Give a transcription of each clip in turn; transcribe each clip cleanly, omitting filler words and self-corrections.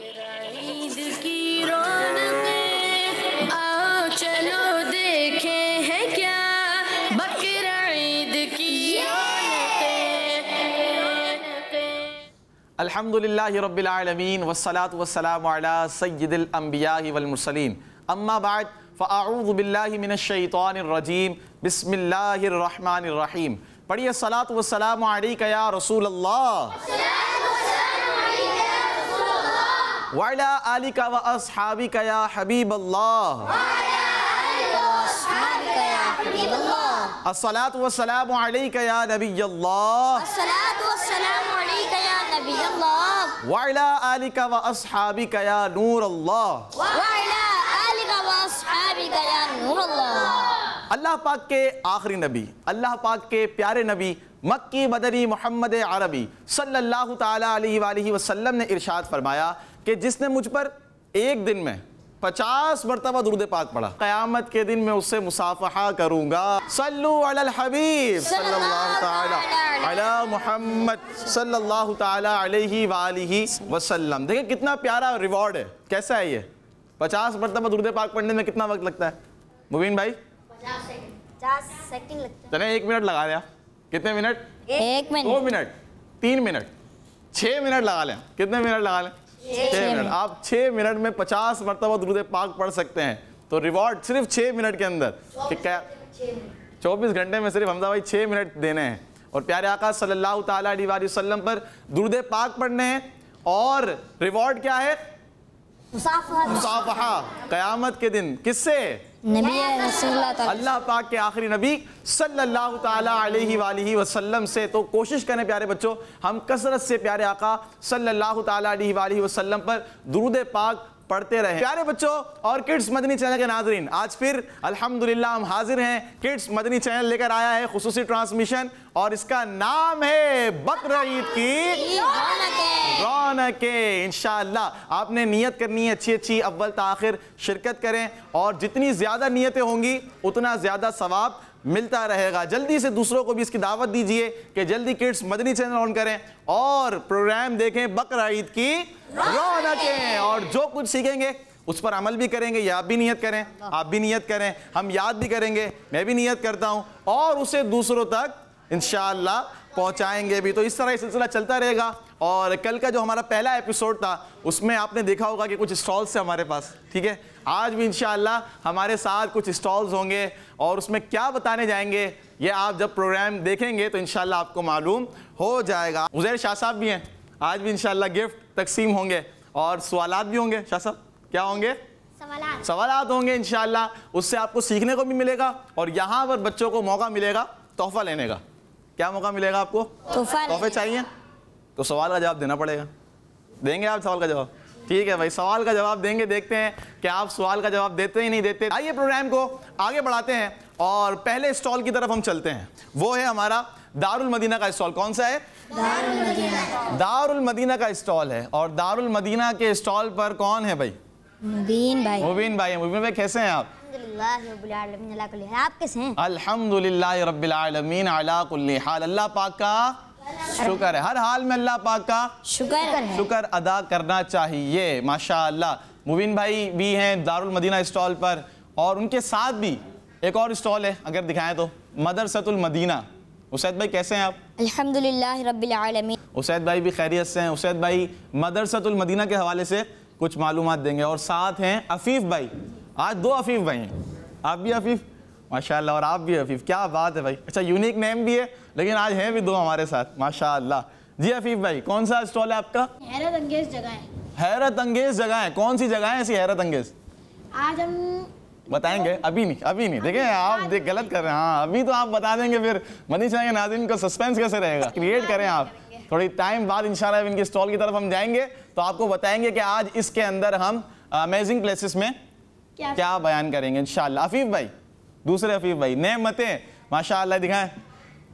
ईद की रौनकें आओ चलो देखें है क्या बकरा ईद की रौनकें। अल्हम्दुलिल्लाहि रब्बिल आलमीन वस्सलातु वस्सलामु अला सय्यिदिल अंबियाइ वल मुरसलीन अम्मा बाद फ़अऊज़ु बिल्लाहि मिनश शैतानिर रजीम बिस्मिल्लाहिर रहमानिर रहीम। पढ़िए सलातु वस्सलामु अलैका या रसूल अल्लाह व अला आलिका व अस्हाबिका या हबीब अल्लाह। अस्सलातु वस्सलामु अलैका या नबी अल्लाह व अला आलिका व अस्हाबिका या नूर अल्लाह। अल्लाह पाक के आखिरी नबी, अल्लाह पाक के प्यारे नबी मक्की मदनी मोहम्मद अरबी सल्लल्लाहु ताला अलैहि वसल्लम ने इरशाद फरमाया कि जिसने मुझ पर एक दिन में 50 मरतबा दुरूद पाक पढ़ा, क़यामत के दिन मैं उससे मुसाफ़हा करूँगा। सल्लु अलल हबीब सल्लल्लाहु ताला अला मुहम्मद सल्लल्लाहु ताला अलैहि वसल्लम। देखिए कितना प्यारा रिवॉर्ड है। कैसा है ये? 50 मरतबा दुरूद पाक पढ़ने में कितना वक्त लगता है मुबीन भाई? 50 सेकंड लगता है। चले 1 मिनट लगा लिया। कितने minute? 1 minute, 2 minute, 3 minute, 6 minute लगा लें। कितने मिनट लगा लें? 6 मिनट। आप 6 मिनट में 50 मरतबा दुरूद पाक पढ़ सकते हैं। तो रिवॉर्ड सिर्फ 6 मिनट के अंदर, क्या 24 घंटे में सिर्फ हमजा भाई 6 मिनट देने हैं और प्यारे आका सल्लल्लाहु ताला अलैहि वसल्लम पर दुरूद पाक पढ़ने हैं। और रिवॉर्ड क्या है? मुसाफ़हा। क़यामत के दिन किससे? नबी रसूलुल्लाह अल्लाह पाक के आखिरी नबी सल्लल्लाहु ताला अलैहि वसल्लम से। तो कोशिश करें प्यारे बच्चों, हम कसरत से प्यारे आका सल्लल्लाहु ताला अलैहि वसल्लम पर दुरूद पाक पढ़ते रहे। प्यारे बच्चों और किड्स मदनी चैनल के नाज़रीन, आज फिर अल्हम्दुलिल्लाह हम हाजिर हैं। किड्स मदनी चैनल लेकर आया है खुसूसी ट्रांसमिशन और इसका नाम है बकरा ईद की रौनकें। इंशाअल्लाह आपने नियत करनी है अच्छी अच्छी, अव्वल ताखिर शिरकत करें और जितनी ज़्यादा नियतें होंगी उतना ज़्यादा सवाब मिलता रहेगा। जल्दी से दूसरों को भी इसकी दावत दीजिए कि जल्दी किड्स मदनी चैनल ऑन करें और प्रोग्राम देखें बकरा ईद की रौनकें। और जो कुछ सीखेंगे उस पर अमल भी करेंगे। ये आप भी नियत करें, आप भी नियत करें, हम याद भी करेंगे, मैं भी नियत करता हूँ और उसे दूसरों तक इंशाअल्लाह पहुँचाएंगे भी। तो इस तरह सिलसिला चलता रहेगा। और कल का जो हमारा पहला एपिसोड था उसमें आपने देखा होगा कि कुछ स्टॉल्स है हमारे पास, ठीक है। आज भी इंशाअल्लाह हमारे साथ कुछ स्टॉल्स होंगे और उसमें क्या बताने जाएंगे ये आप जब प्रोग्राम देखेंगे तो इंशाअल्लाह आपको मालूम हो जाएगा। उज़ैर शाह साहब भी हैं, आज भी इंशाअल्लाह गिफ्ट तकसीम होंगे और सवालात भी होंगे। शाह साहब क्या होंगे? सवालात होंगे इंशाअल्लाह। उससे आपको सीखने को भी मिलेगा और यहाँ पर बच्चों को मौका मिलेगा तोहफा लेने का। क्या मौका मिलेगा आपको? तोहफे चाहिए तो सवाल का जवाब देना पड़ेगा। देंगे आप सवाल का जवाब? ठीक है भाई, सवाल का जवाब देंगे। देखते हैं कि आप सवाल का जवाब देते ही नहीं देते। आइए प्रोग्राम को आगे बढ़ाते हैं और पहले स्टॉल की तरफ हम चलते हैं। वो है हमारा दारुल मदीना का स्टॉल। कौन सा है? दारुल मदीना का स्टॉल है। और दारुल मदीना के स्टॉल पर कौन है भाई? मुबीन भाई। मुबीन भाई। मुबीन भाई कैसे हैं आप? आप कैसे हैं? अल्हम्दुलिल्लाह रब्बिल आलमीन अला कुल्ली हाल। अल्लाह पाक का शुक्र है, हर हाल में अल्लाह पाक का शुक्र अदा करना चाहिए। माशाअल्लाह मुबीन भाई भी हैं दारुल मदीना स्टॉल पर और उनके साथ भी एक और स्टॉल है, अगर दिखाएं तो मदरसतुल मदीना। उसैद भाई कैसे हैं आप? अल्हम्दुलिल्लाह रब्बिल आलमीन। उसैद भाई भी खैरियत से हैं। उसैद भाई मदरसतुल मदीना के हवाले से कुछ मालूमात देंगे। और साथ हैं अफीफ भाई। आज 2 अफीफ भाई हैं, आप भी अफीफ माशाअल्लाह और आप भी अफीफ। क्या बात है भाई। अच्छा यूनिक नेम भी है लेकिन आज हैं भी 2 हमारे साथ माशाअल्लाह। जी अफीफ भाई कौन सा स्टॉल है आपका? हैरत अंगेज जगह है। हैरत अंगेज जगह है। कौन सी जगह है ऐसी हैरत अंगेज? आज हम बताएंगे? अभी नहीं देखें आप गलत कर रहे हैं। हाँ अभी तो आप बता देंगे फिर मदनी चैनल के नाज़रीन को सस्पेंस कैसे रहेगा? क्रिएट करें आप। थोड़ी टाइम बाद इंशाल्लाह इनके स्टॉल की तरफ हम जाएंगे तो आपको बताएंगे कि आज इसके अंदर हम अमेजिंग प्लेसेस में क्या बयान करेंगे इंशाल्लाह। अफीफ भाई, दूसरे अफीफ भाई, नेमतें माशाअल्लाह दिखाएं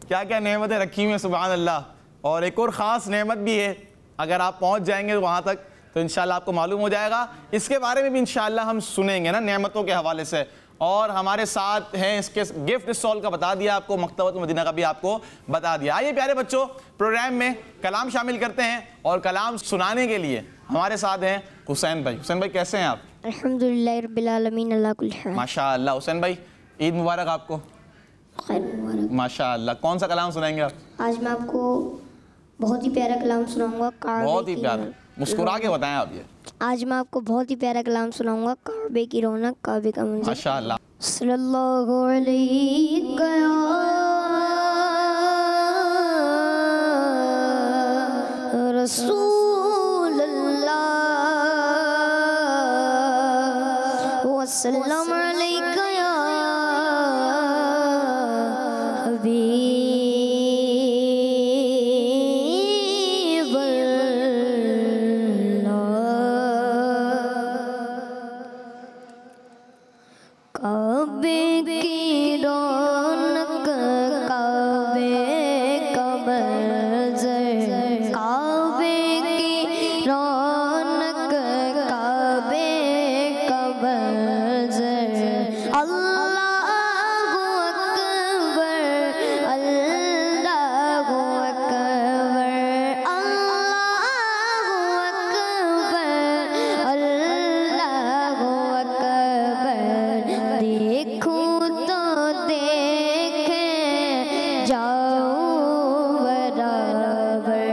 क्या क्या नेमतें रखी हुई हैं सुभान अल्लाह। और एक और ख़ास नेमत भी है, अगर आप पहुंच जाएंगे वहाँ तक तो इंशाल्लाह आपको मालूम हो जाएगा। इसके बारे में भी इंशाल्लाह हम सुनेंगे ना नेमतों के हवाले से। और हमारे साथ हैं इसके गिफ्ट स्टॉल का बता दिया आपको, मकतबतुल मदीना का भी आपको बता दिया। आइए प्यारे बच्चों प्रोग्राम में कलाम शामिल करते हैं और कलाम सुनाने के लिए हमारे साथ हैं हुसैन भाई कैसे हैं आप? अल्हम्दुलिल्लाह रब्बिल आलमीन अला कुल्ली हाल। माशाअल्लाह। हुसैन भाई ईद मुबारक आपको। खैर मुबारक। माशाअल्लाह। कौन सा कलाम सुनाएंगे आप? आज मैं आपको बहुत ही प्यारा कलाम सुनाऊंगा। बहुत ही प्यारा, मुस्कुरा के बताएं आप ये। आज मैं आपको बहुत ही प्यारा कलाम सुनाऊंगा, काबे की रौनक, काबे का मंजर। माशाअल्लाह। सल्लल्लाहु अलैहि रसूलल्लाह वसल्लम अलैका या काबे की रौनक, काबे का मंजर, काबे की रौनक, काबे का मंजर। अल्लाहु अकबर, अल्लाहु अकबर, अल्लाहु अकबर, अल्लाहु अकबर। देखूं तो देखे जाऊं बराबर।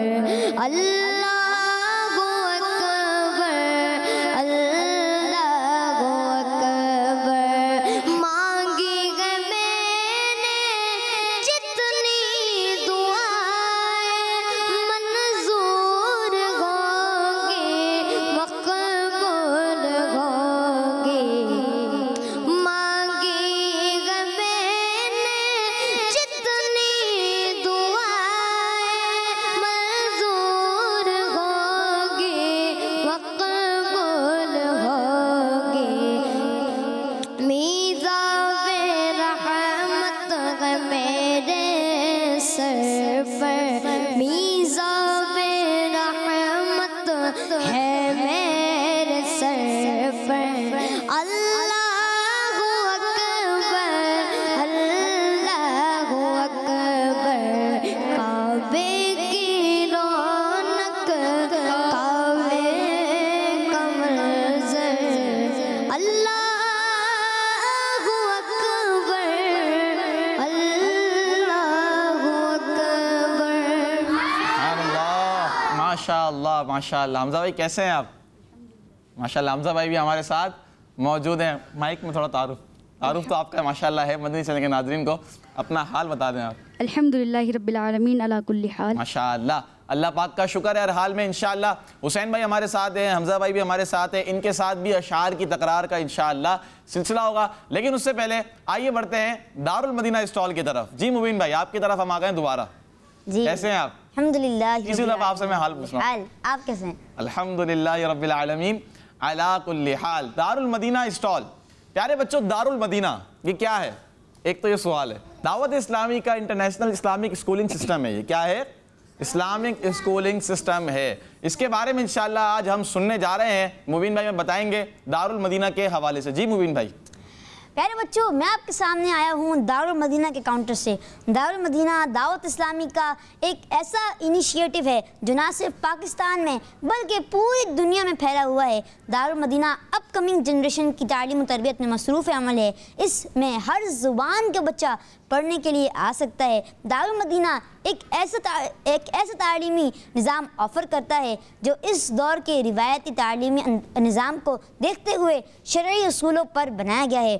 अल्लाहु अकबर, अल्लाहु अकबर। मांगी है मैंने जितनी दुआएं, मंजूर होंगी, मकबूल होंगी। मांगी है मैंने जितनी दुआएं, मंजूर होंगी, मकबूल होंगी। मीज़ाबे रहमत है मेरे सर पर, मीज़ाबे रहमत है मेरे सर पर। अल्लाहु अकबर, अल्लाहु अकबर। काबे की रौनक, काबे का मंजर। अल्लाहु अकबर, अल्लाहु अकबर। अल्लाह। माशाअल्लाह माशाअल्लाह। हमजा भाई कैसे हैं आप? माशाअल्लाह। हमजा भाई भी हमारे साथ मौजूद हैं। माइक में थोड़ा तारुफ तो आपका माशाअल्लाह है। मदनी चैनल के नाज़रीन को अपना हाल बता दें आप। अल्हम्दुलिल्लाहि रब्बिल आलमीन अला कुल्ली हाल। माशाअल्लाह। अल्लाह पाक का शुक्र है हर हाल में इंशाअल्लाह। हुसैन भाई हमारे साथ हैं, हमजा भाई भी हमारे साथ हैं। इनके साथ भी अशार की तकरार का इंशाअल्लाह सिलसिला होगा, लेकिन उससे पहले आइए बढ़ते हैं दारुल मदीना स्टॉल की तरफ। जी मुबीन भाई आपकी तरफ हम आ गए दोबारा। जी कैसे हैं आप? अल्हम्दुलिल्लाह। इसी दफा आपसे मैं हाल पूछ रहा हूँ। आप कैसे हैं? अल्हम्दुलिल्लाह रब्बिल आलमीन अला कुल्ली हाल। Darul Medina stall. प्यारे बच्चों, दारुल मदीना ये क्या है? एक तो ये सवाल है। दावत इस्लामी का इंटरनेशनल इस्लामिक स्कूलिंग सिस्टम है। ये क्या है? इस्लामिक स्कूलिंग सिस्टम है। इसके बारे में इंशाअल्लाह आज हम सुनने जा रहे हैं। मुबीन भाई में बताएंगे दारुल मदीना के हवाले से। जी मुबीन भाई। प्यारे बच्चों, मैं आपके सामने आया हूँ दारुल मदीना के काउंटर से। दारुल मदीना दावत इस्लामी का एक ऐसा इनिशिएटिव है जो ना सिर्फ पाकिस्तान में बल्कि पूरी दुनिया में फैला हुआ है। दारुल मदीना अपकमिंग जनरेशन की तालीम और तरबियत में मसरूफ़ अमल है। इसमें हर ज़ुबान का बच्चा पढ़ने के लिए आ सकता है। दारुल मदीना एक ऐसा तालीमी निज़ाम ऑफ़र करता है जो इस दौर के रिवायती तालीमी निज़ाम को देखते हुए शरई असूलों पर बनाया गया है।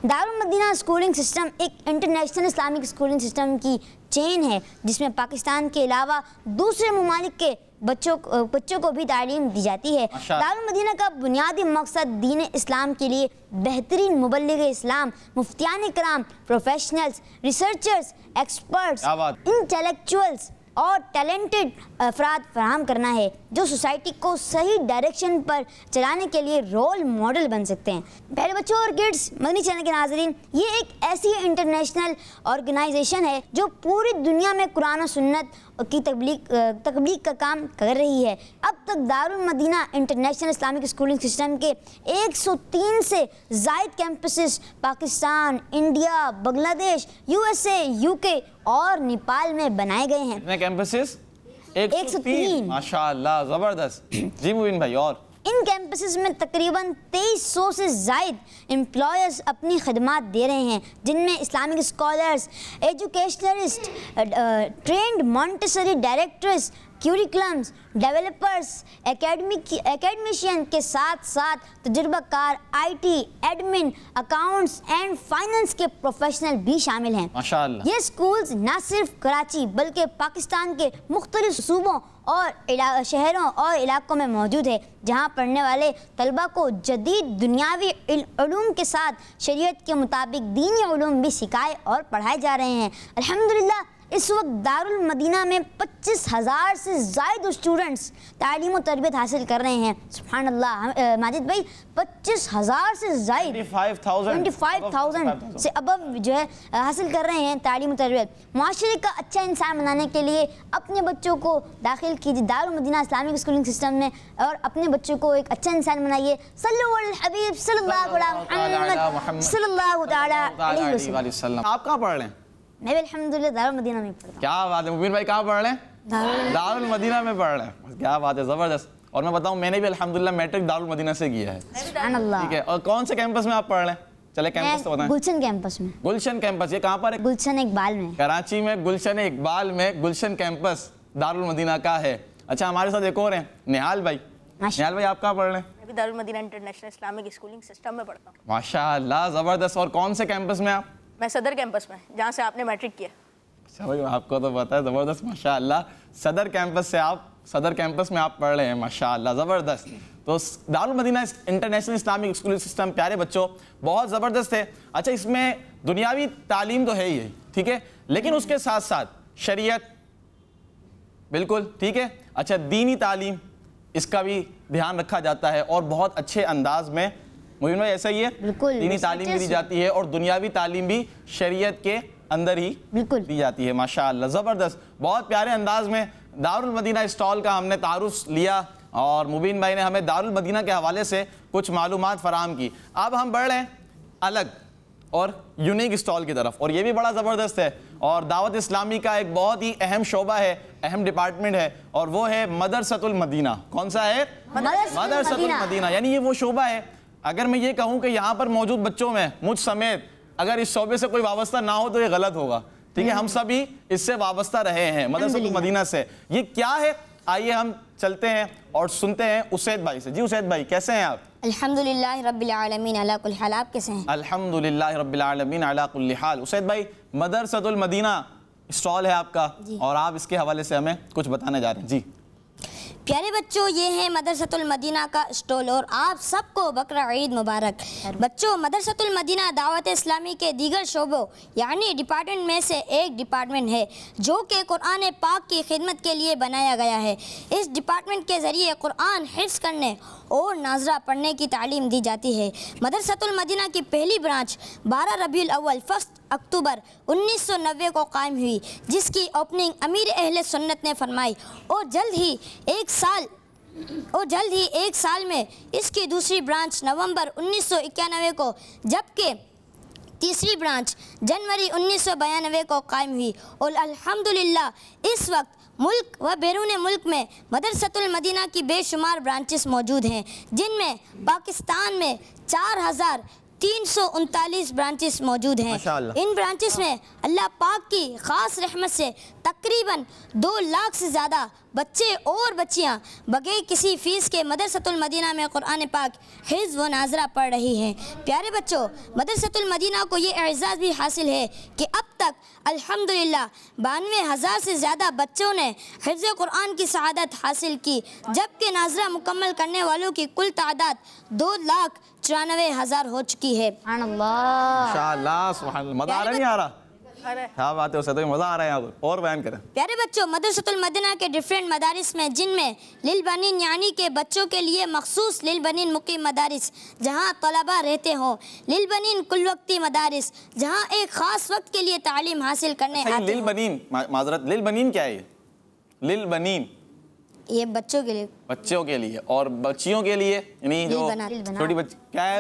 दारुल मदीना स्कूलिंग सिस्टम एक इंटरनेशनल इस्लामिक स्कूलिंग सिस्टम की चेन है जिसमें पाकिस्तान के अलावा दूसरे ममालिक के बच्चों को भी तालीम दी जाती है। दारुल मदीना का बुनियादी मकसद दीन इस्लाम के लिए बेहतरीन मुबल्लिग इस्लाम, मुफ्तियान कराम, प्रोफेशनल्स, रिसर्चर्स, एक्सपर्ट्स, इंटेलेक्चुअल्स और टैलेंटेड अफराद फराहम करना है जो सोसाइटी को सही डायरेक्शन पर चलाने के लिए रोल मॉडल बन सकते हैं। प्यारे बच्चों और किड्स, मदनी चैनल के नाज़रीन, ये एक ऐसी इंटरनेशनल ऑर्गेनाइजेशन है जो पूरी दुनिया में कुरान और सुन्नत की तबलीग का काम कर रही है। अब तक Darul Madina international Islamic schooling system के 103 से ज़ायद campuses Pakistan, India, Bangladesh, USA, UK और नेपाल में बनाए गए हैं। कितने कैंपसेस? 103। माशाअल्लाह, ज़बरदस्त। जी मुबीन भाई। और इन कैंपसेस में तकरीबन 2300 से ज़ायद एम्प्लॉयर्स अपनी खदमात दे रहे हैं, जिनमें Islamic scholars, educationalist, trained Montessori directors, curriculums, developers, academician के साथ साथ तजुर्बाकार IT, admin, accounts and finance के प्रोफेशनल भी शामिल हैं। माशाअल्लाह। ये स्कूल्स न सिर्फ कराची बल्कि पाकिस्तान के मुख्तलिफ सूबों और शहरों और इलाकों में मौजूद है, जहाँ पढ़ने वाले तलबा को जदीद दुनियावी उलूम के साथ शरीयत के मुताबिक दीनी उलूम भी सिखाए और पढ़ाए जा रहे हैं। अल्हम्दुलिल्लाह इस वक्त दारुल मदीना में 25,000 से ज़ायद स्टूडेंट्स तालीम और तरबियत हासिल कर रहे हैं। सुभान अल्लाह माजिद भाई, 25,000 से ज़ायद 25,000 से अबव जो है हासिल कर रहे हैं तालीम और तरबियत। मुआशरे का अच्छा इंसान बनाने के लिए अपने बच्चों को दाखिल कीजिए Darul Madina Islamic schooling system में और अपने बच्चों को एक अच्छा इंसान बनाइए। सल्लल्लाहु अलैहि हबीब सल्लल्लाहु अलैहि वसल्लम। आप कहाँ पढ़ रहे हैं? मैं भी अल्हम्दुलिल्लाह दारुल मदीना में पढ़ता हूँ। क्या बात है। मुबीन भाई कहाँ पढ़ रहे हैं? दारुल मदीना में पढ़ रहे हैं। क्या बात है, ज़बरदस्त। और मैं बताऊँ, मैंने भी अल्हम्दुलिल्लाह मैट्रिक दारुल मदीना से किया है। ठीक है। और कौन से कैंपस में आप पढ़ रहे हैं? चले कैंपस तो बताएं। गुलशन कैंपस में। गुलशन कैंपस, ये कहाँ पर है? गुलशन इकबाल में, कराची में। गुलशन इकबाल में गुलशन कैंपस दारुल मदीना का है। अच्छा, हमारे साथ एक और हैं, निहाल भाई। निहाल भाई आप कहाँ पढ़ रहे हैं? मैं भी Darul Madina international Islamic schooling system में पढ़ता हूँ। माशाअल्लाह, ज़बरदस्त। और कौन से कैंपस में आप? मैं सदर कैंपस में, जहाँ से आपने मैट्रिक किया। अच्छा भाई, आपको तो पता है, ज़बरदस्त माशाअल्लाह। सदर कैंपस से आप, सदर कैंपस में आप पढ़ रहे हैं, माशाअल्लाह ज़बरदस्त। तो Darul Madina international Islamic school system, प्यारे बच्चों, बहुत ज़बरदस्त है। अच्छा, इसमें दुनियावी तालीम तो है ही है, ठीक है, लेकिन उसके साथ साथ शरीयत, बिल्कुल ठीक है। अच्छा, दीनी तालीम, इसका भी ध्यान रखा जाता है और बहुत अच्छे अंदाज में। मुबीन भाई ऐसा ही है? बिल्कुल। दीनी तालीम भी दी जाती है और दुनियावी तालीम भी शरीयत के अंदर ही बिल्कुल दी जाती है। माशाअल्लाह, ज़बरदस्त। बहुत प्यारे अंदाज में दारुल मदीना स्टॉल का हमने तारुफ लिया और मुबीन भाई ने हमें दारुल मदीना के हवाले से कुछ मालूमात फराहम की। अब हम बढ़ रहे हैं अलग और यूनिक स्टॉल की तरफ, और ये भी बड़ा ज़बरदस्त है और दावत इस्लामी का एक बहुत ही अहम शोबा है, अहम डिपार्टमेंट है, और वो है मदरसतुल मदीना। कौन सा है? मदरसतुल मदीना। यानी ये वो शोबा है, अगर मैं ये कहूँ कि यहाँ पर मौजूद बच्चों में मुझ समेत अगर इस शोबे से कोई वाबस्ता ना हो तो ये गलत होगा, ठीक है। हम सभी इससे वाबस्ता रहे हैं, मदरसतुल मदीना से। ये क्या है, आइए हम चलते हैं और सुनते हैं उसैद भाई से। जी उसैद भाई, कैसे हैं आप? अल्हम्दुलिल्लाह रब्बिल आलमीन अला कुल्ली हाल। आप कैसे हैं? अल्हम्दुलिल्लाह रब्बिल आलमीन अला कुल्ली हाल। उसैद भाई, मदरसतुल मदीना स्टॉल है आपका और आप इसके हवाले से हमें कुछ बताने जा रहे हैं। जी प्यारे बच्चों, ये है मदरसतुल मदीना का स्टॉल और आप सबको बकरा ईद मुबारक। बच्चों, मदरसतुल मदीना दावत इस्लामी के दीगर शोबों यानी डिपार्टमेंट में से एक डिपार्टमेंट है जो कि कुरान पाक की खिदमत के लिए बनाया गया है। इस डिपार्टमेंट के ज़रिए कुरान हिफ्ज़ करने और नाज़रा पढ़ने की तालीम दी जाती है। मदरसतुल मदीना की पहली ब्रांच 12 रबीउल अव्वल 1 अक्टूबर 1990 को कायम हुई, जिसकी ओपनिंग अमीर अहले सुन्नत ने फरमाई और जल्द ही एक साल में इसकी दूसरी ब्रांच नवंबर 1991 को, जबकि तीसरी ब्रांच जनवरी 1992 को कायम हुई। और अल्हम्दुलिल्लाह इस वक्त मुल्क व बैरून मुल्क में मदरसतुल मदीना की बेशुमार ब्रांचेस मौजूद हैं, जिनमें पाकिस्तान में 4,339 ब्रांचेस मौजूद हैं। इन ब्रांचेस में अल्लाह पाक की ख़ास रहमत से तकरीबन 2 लाख से ज़्यादा बच्चे और बच्चियां बगैर किसी फ़ीस के मदरसतुल मदीना में कुरान पाक हिफ्ज़ व नाज़रा पढ़ रही हैं। प्यारे बच्चों, मदरसतुल मदीना को ये एजाज़ भी हासिल है कि अब तक अल्हम्दुलिल्लाह 92,000 से ज़्यादा बच्चों ने हिफ्ज़ कुरान की सआदत हासिल की, जबकि नाज़रा मुकम्मल करने वालों की कुल तादाद 2,94,000 हो चुकी है। माशाअल्लाह, सुभान अल्लाह। मज़ा आ रहा नहीं आ रहा? क्या बात है, उसे तो मज़ा आ रहा है यहाँ पर। और बयान करें। प्यारे बच्चों, मदरसतुल मदीना के डिफरेंट मदारिस में, जिनमें लिल बनीन यानी के बच्चों के लिए मखसूस लिल बनीन मुकीम मदारिस जहाँ तलबा रहते हों, लिल बनीन कुल वक्ती मदारिस जहाँ एक ख़ास वक्त के लिए तालीम हासिल करने आते लिल बनीन, माजरत, लिल बनीन क्या है? लिल बनीन ये बच्चों के लिए, बच्चों के लिए, और बच्चियों के लिए यानी जो छोटी बच्ची, क्या है?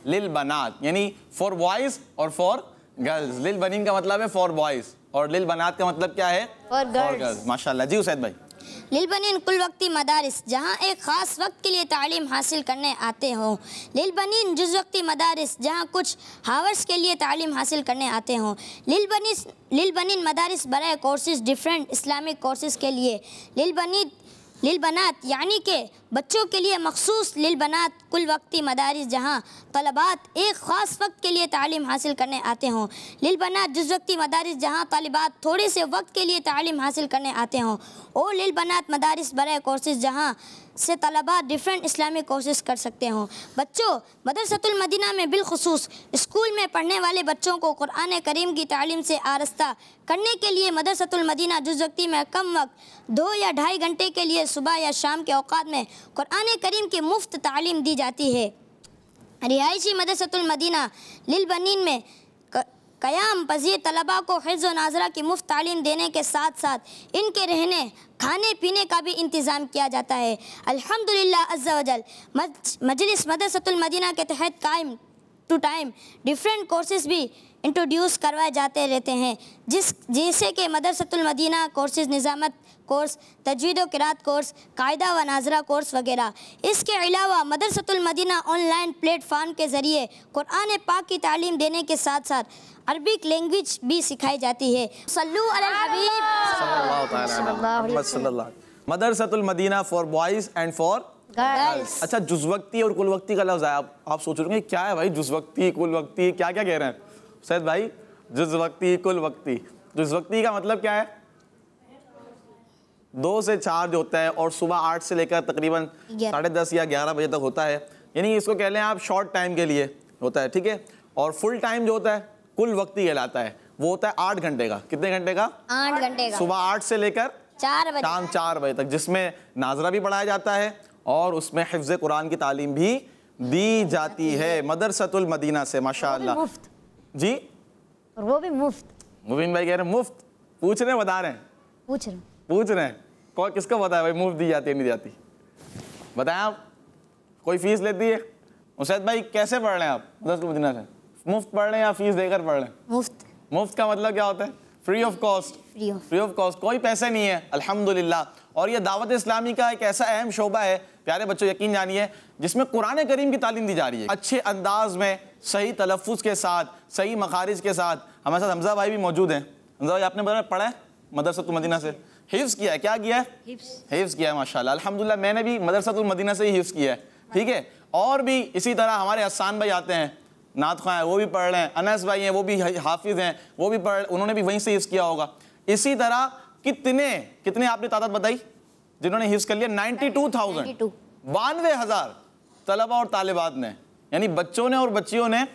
लिल बनात यानी फॉर बॉयज और फॉर गर्ल्स। लिल बनीन का मतलब है फॉर बॉयज और लिल बनात का मतलब क्या है? For girls. माशाल्लाह। जी उसैद भाई। लिलबनीन कुल वक्ती मदारिस जहाँ एक ख़ास वक्त के लिए तालीम हासिल करने आते हों। लिलबनीन जुज़ वक्ती मदारिस जहाँ कुछ हावर्स के लिए तालीम हासिल करने आते हों। लिलबनीन मदारिस बराए कोर्सेज डिफरेंट इस्लामिक कोर्सेज के लिए। लिलबनात यानी कि बच्चों के लिए मखसूस लिलबनात कुल वक्ती मदारिस जहाँ तलबात एक ख़ास वक्त के लिए तालीम हासिल करने आते हों। लिलबनात जुज़ वक्ती मदारिस जहाँ तलबात थोड़े से वक्त के लिए तालीम हासिल करने आते हों। और लिलबनात मदारिस बराए कोर्सेज जहाँ से तलबा डिफरेंट इस्लामिक कोर्सेज कर सकते हों। बच्चों, मदरसतुल मदीना में बिलखुसूस स्कूल में पढ़ने वाले बच्चों को कुरान करीम की तालीम से आरास्ता करने के लिए मदरसतुल मदीना जुज़ वक्ती में कम वक्त 2 या 2.5 घंटे के लिए सुबह या शाम के औकात में कुरान करीम की मुफ्त तालीम दी जाती है। रिहायशी मदरसतुल मदीना लिलबनीन में क़याम पज़ीर तलबा को हिफ्ज़ व नाज़रा की मुफ्त तालीम देने के साथ साथ इनके रहने खाने पीने का भी इंतज़ाम किया जाता है। अल्हम्दुलिल्लाह अज़्ज़ा वजल मजलिस मदरसतुल मदीना के तहत time to time different courses भी इंट्रोड्यूस करवाए जाते रहते हैं, जैसे कि मदरसतुल मदीना कोर्सेज़ निज़ामत कोर्स, तजवीद व क़िराअत कोर्स, कायदा व नाज़रा कोर्स वगैरह। इसके अलावा मदरसतुल मदीना ऑनलाइन प्लेटफार्म के ज़रिए कुरान पाक की तालीम देने के साथ साथ अरबिक लैंग्वेज भी सिखाई जाती है। सल्लु अलल हबीब। Madrasatul Madina for boys and for girls. अच्छा, जुज़वक्ती और कुल वक्ती का लफ्ज़ है। आप सोच रहे होंगे क्या है भाई, जुज़वक्ती कुल वक्ती क्या क्या कह रहे हैं सैयद भाई? जुज़वक्ती कुल वक्ती, जुज़वक्ती का मतलब क्या है? 2 से 4 जो होता है और सुबह 8 से लेकर तकरीबन 10:30 या 11 बजे तक होता है, यानी इसको कह लें आप शॉर्ट टाइम के लिए होता है, ठीक है। और फुल टाइम जो होता है कुल वक्ती कहलाता है, वो होता है 8 घंटे का। कितने घंटे का? 8 घंटे का। सुबह 8 से लेकर 4 बजे शाम 4 बजे तक, जिसमें नाजरा भी पढ़ाया जाता है और उसमें हिफ्ज़ कुरान की तालीम भी दी जाती है मदरसतुल मदीना से। माशाअल्लाह। मुफ्त जी, और वो भी मुफ्त। मुबीन भाई कह रहे हैं मुफ्त। पूछ रहे हैं, बता रहे हैं? पूछ रहे हैं। कौन किसका पता है भाई मुफ्त दी जाती है नहीं जाती? बताएं आप, कोई फीस लेती है? उसैद भाई कैसे पढ़ रहे हैं आप मदरसतुल मदीना से? मुफ्त पढ़ रहे हैं या फीस देकर पढ़ रहे हैं? मुफ्त। मुफ्त का मतलब क्या होता है? Free of cost. Free of cost, कोई पैसे नहीं है, अल्हम्दुलिल्लाह। और ये दावत इस्लामी का एक ऐसा अहम शोबा है प्यारे बच्चों, यकीन जानिए, जिसमें कुरान करीम की तालीम दी जा रही है अच्छे अंदाज में, सही तलफ़्फ़ुज़ के साथ, सही मखारिज के साथ। हमारे साथ हमजा भाई भी मौजूद हैं। हमजा भाई, आपने पढ़ा है मदरसतुल मदीना से? हिफ्ज़ किया है? क्या किया है? हिफ्ज़ किया है, माशाल्लाह अल्हम्दुलिल्लाह। मैंने भी मदरसतुल मदीना से ही हिफ्ज़ किया है, ठीक है। और भी इसी तरह हमारे हसान भाई आते हैं, नात ख़्वां हैं, वो भी पढ़ रहे हैं। अनस भाई हैं, वो भी हाफिज़ हैं, वो भी उन्होंने भी वहीं से हिफ्ज़ किया होगा। इसी तरह कितने आपने तादाद बताई जिन्होंने हिफ्ज़ कर लिया? 92,000, 92,000 तलबा और तालिबात ने, यानी बच्चों ने और बच्चियों ने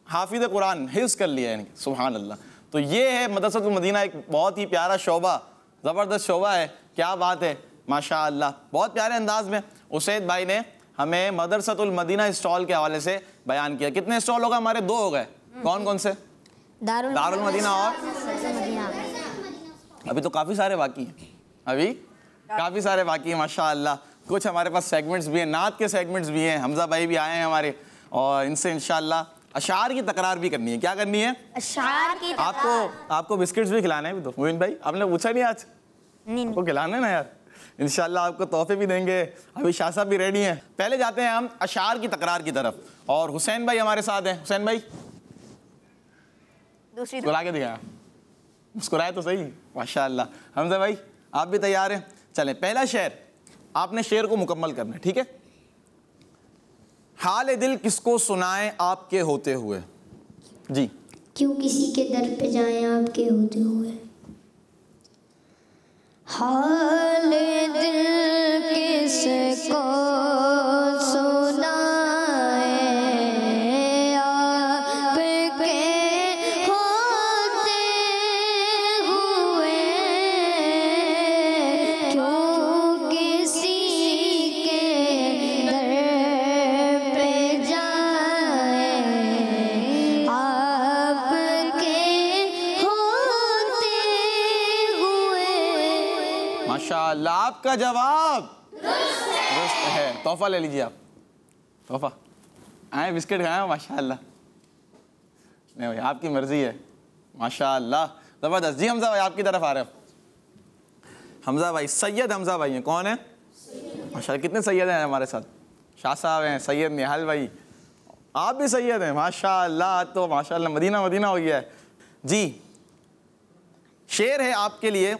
हाफिज़ कुरान हिफ्ज़ कर लिया, यानी सुभान अल्लाह। तो ये है मदरसतुल मदीना, एक बहुत ही प्यारा शोबा, ज़बरदस्त शोबा है, क्या बात है माशाअल्लाह। बहुत प्यारे अंदाज में उसैद भाई ने हमें मदरसतुल मदीना स्टॉल के हवाले से बयान किया। कितने स्टॉल हो गए हमारे? 2 हो गए। कौन कौन से? दारुल मदीना और अभी तो काफ़ी सारे बाकी हैं, अभी काफ़ी सारे बाकी हैं माशाअल्लाह। कुछ हमारे पास सेगमेंट्स भी हैं, नात के सेगमेंट्स भी हैं। हमजा भाई भी आए हैं हमारे, और इनसे इंशाअल्लाह अशार की तकरार भी करनी है। क्या करनी है? अशार की तकरार। आपको बिस्किट्स भी खिलाने हैं। तो मोइन भाई, आपने पूछा नहीं आज? आपको खिलाना है ना यार, इंशाअल्लाह आपको तोहफे भी देंगे। अभी शाह साहब भी रेडी हैं। पहले जाते हैं हम अशार की तकरार की तरफ, और हुसैन भाई हमारे साथ हैं। हुसैन भाई दूसरी मुस्कुरा के दिखाया, मुस्कुराए तो सही, माशाअल्लाह। हमजा भाई आप भी तैयार हैं? चलें, पहला शेर आपने शेर को मुकम्मल करना है, ठीक है। हाल दिल किसको सुनाएं आपके होते हुए? जी। क्यों किसी के दर पे जाएं आपके होते हुए। हाल दिल किसको सुनाएं आपके होते हुए, क्यों किसी के दर पे जाएं आपके होते हुए। माशाअल्लाह, आपका जवाब दुरुस्त है। तोहफा ले लीजिए आप, तोहफा आए, बिस्किट खाए माशाअल्लाह। नहीं भाई, आपकी मर्जी है, माशाअल्लाह ज़बरदस्त। जी हमजा भाई आपकी तरफ आ रहे हो। हमजा भाई, सैयद हमजा भाई हैं। कौन है? माशाल्लाह, कितने सैयद हैं हमारे साथ? शाह साहब हैं, सैयद निहाल भाई, आप भी सैयद हैं माशाल्लाह। तो माशाल्लाह मदीना मदीना हो गया है जी। शेर है आपके लिए।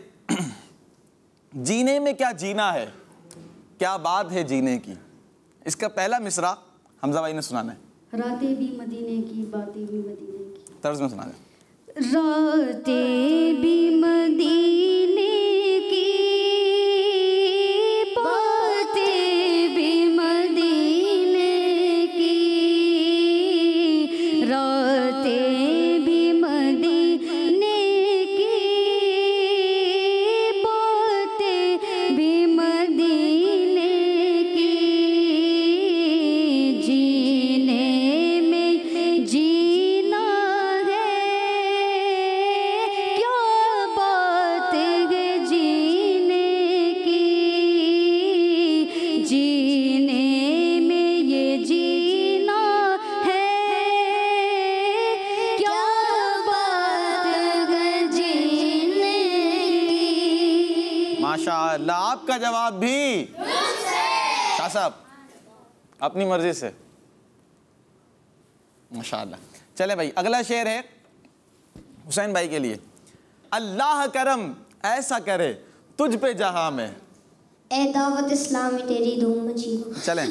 जीने में क्या जीना है, क्या बात है जीने की। इसका पहला मिसरा हमजा भाई ने सुनाना है। रातें भी मदीने की, बातें भी मदीने की। तर्ज में सुना दे। रातें भी मदीने की, बातें भी मदीने की, रातें भी मदीने की, बातें भी मदीने की, जीने में जीना है, क्या बात है जीने की, जीने में ये जीना है, क्या बात है जीने की। माशाअल्लाह, आपका जवाब भी शाह साहब अपनी मर्जी से, माशाअल्लाह। चले भाई, अगला शेर है हुसैन भाई के लिए। अल्लाह करम ऐसा करे तुझ पे जहां में। ए दावत इस्लामी तेरी धूम मची हो। चलें।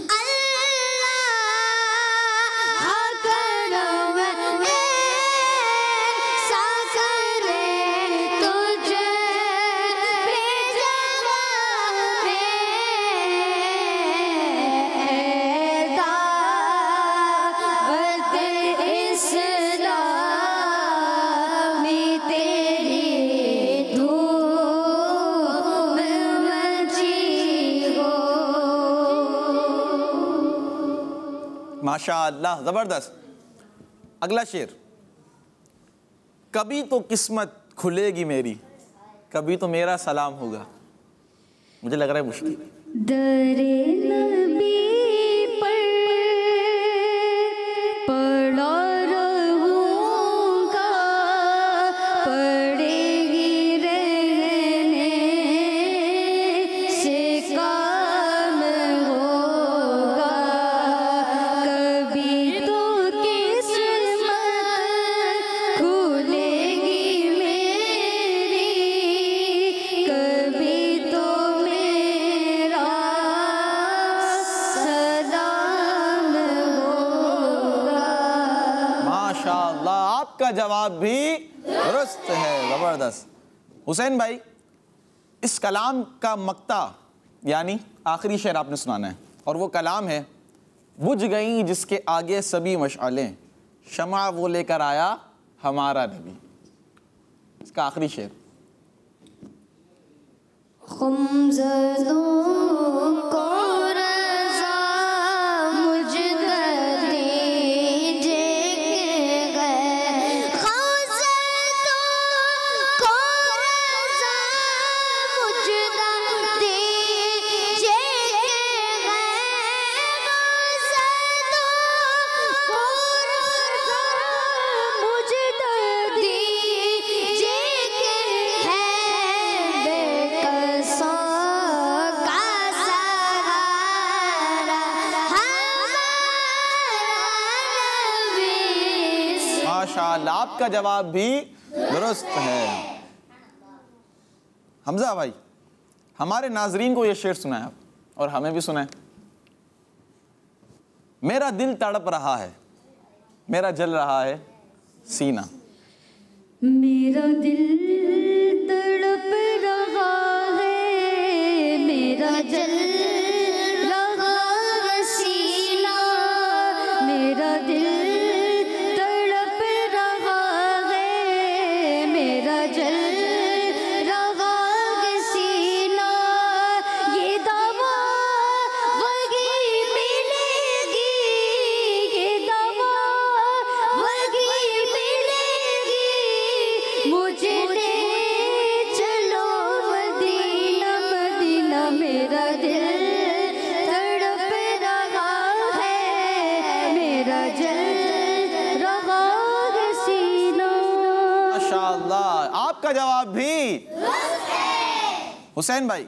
माशाअल्लाह, ज़बरदस्त। अगला शेर। कभी तो किस्मत खुलेगी मेरी, कभी तो मेरा सलाम होगा। मुझे लग रहा है मुश्किल। दरे नबी पर पड़ा रहूंगा, पड़ेगी रहने से काम होगा, कभी तो किस्मत खुलेगी मेरी, कभी तो मेरा सलाम होगा। माशाअल्लाह, आपका जवाब भी दुरुस्त है, ज़बरदस्त। हुसैन भाई, इस कलाम का मक्ता यानी आखिरी शेर आपने सुनाना है, और वो कलाम है। बुझ गई जिसके आगे सभी मशालें, शमा वो लेकर आया हमारा नबी। इसका आखिरी शेर। खुमज़दों को रज़ा मुझदर दीजिए गए, खुमज़दों को रज़ा मुझदर दीजिए गए, खुमज़दों को रज़ा मुझदर दीजिए है, बेकसों का सहारा हमारा नबी। माशाअल्लाह, आपका जवाब भी दुरुस्त है। हमजा भाई, हमारे नाजरीन को ये शेर सुनाया आप, और हमें भी सुनाए। मेरा दिल तड़प रहा है, मेरा जल रहा है सीना। मेरा दिल तड़प रहा है, मेरा जल रहा है सीना, मेरा दिल तड़प रहा है, मेरा जल रहा है सीना, ये दवा वही मिलेगी, ये दवा वही मिलेगी, मुझे ले चलो मदीना मदीना, मेरा दिल तड़प रहा है, मेरा जल रहा है सीना। माशाअल्लाह, आपका जवाब भी हुसैन भाई,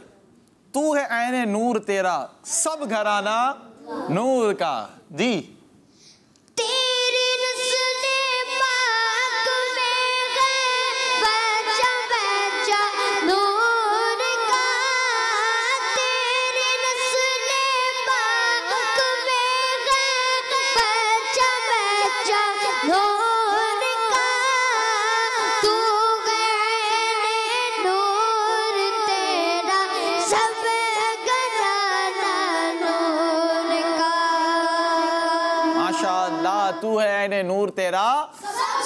तू है ऐने नूर तेरा, सब घराना नूर का। जी। तेरी नस्ले पाक में है बच्चा बच्चा नूर का, तेरी नस्ले पाक में है बच्चा बच्चा नूर का, तू गए नूर तेरा सब घराना नूर का। माशाअल्लाह, तू है ऐने नूर तेरा,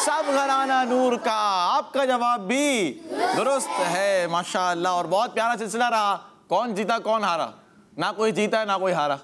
सब घराना नूर का। आपका जवाब भी दुरुस्त है माशाअल्लाह। और बहुत प्यारा सिलसिला रहा। कौन जीता कौन हारा? ना कोई जीता है ना कोई हारा।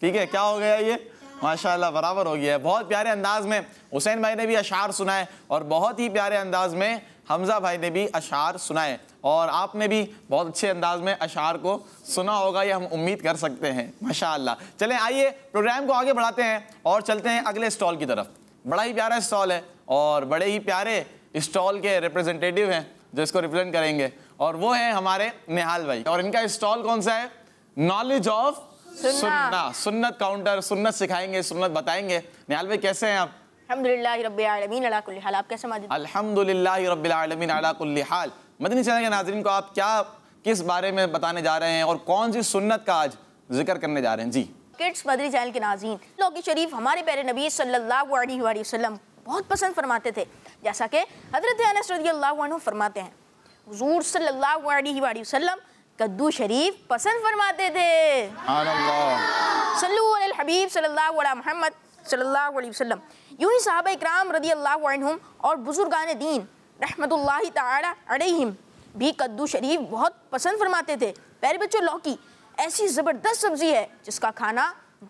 ठीक है, क्या हो गया ये? माशाअल्लाह बराबर हो गया है। बहुत प्यारे अंदाज में हुसैन भाई ने भी अशार सुनाए और बहुत ही प्यारे अंदाज में हमजा भाई ने भी अशार सुनाए, और आपने भी बहुत अच्छे अंदाज में अशार को सुना होगा, ये हम उम्मीद कर सकते हैं माशाअल्लाह। चलें आइए प्रोग्राम को आगे बढ़ाते हैं और चलते हैं अगले स्टॉल की तरफ। बड़ा ही प्यारा स्टॉल है और बड़े ही प्यारे स्टॉल के रिप्रेजेंटेटिव हैं जो इसको रिप्रेजेंट करेंगे, और वो हैं हमारे निहाल भाई। और इनका स्टॉल कौन सा है? नॉलेज ऑफ सुन्नत, सुन्नत काउंटर, सुन्नत सिखाएंगे, सुन्नत बताएंगे। निहाल भाई कैसे हैं आप? अल्हम्दुलिल्लाह रब्बिल आलमीन अला कुल्ली हाल। आप कैसे माजिद? अल्हम्दुलिल्लाह रब्बिल आलमीन अला कुल्ली हाल। मदनी चैनल के नाज़रीन को आप क्या किस बारे में बताने जा रहे हैं और कौन सी सुन्नत का आज जिक्र करने जा रहे हैं? जी। किड्स मदनी चैनल के नाज़रीन, लौकी शरीफ हमारे प्यारे नबी सल्लल्लाहु अलैहि वसल्लम बहुत पसंद फरमाते थे, जैसा कि हज़रत अनस रज़ियल्लाहु अन्हु फरमाते हैं, हुज़ूर सल्लल्लाहु अलैहि वसल्लम कद्दू शरीफ पसंद फरमाते थे। सल्लु अलल हबीब सल्लल्लाहु अलैहि मुहम्मद सल्लल्लाहु अलैहि वसल्लम। यूं ही सहाबा इकराम रज़ियल्लाहु अन्हुम और बुजुर्गान दीन रहमतुल्लाहि ताला अलैहिम भी कद्दू शरीफ बहुत पसंद फरमाते थे। प्यारे बच्चों, लौकी ऐसी ज़बरदस्त सब्ज़ी है जिसका खाना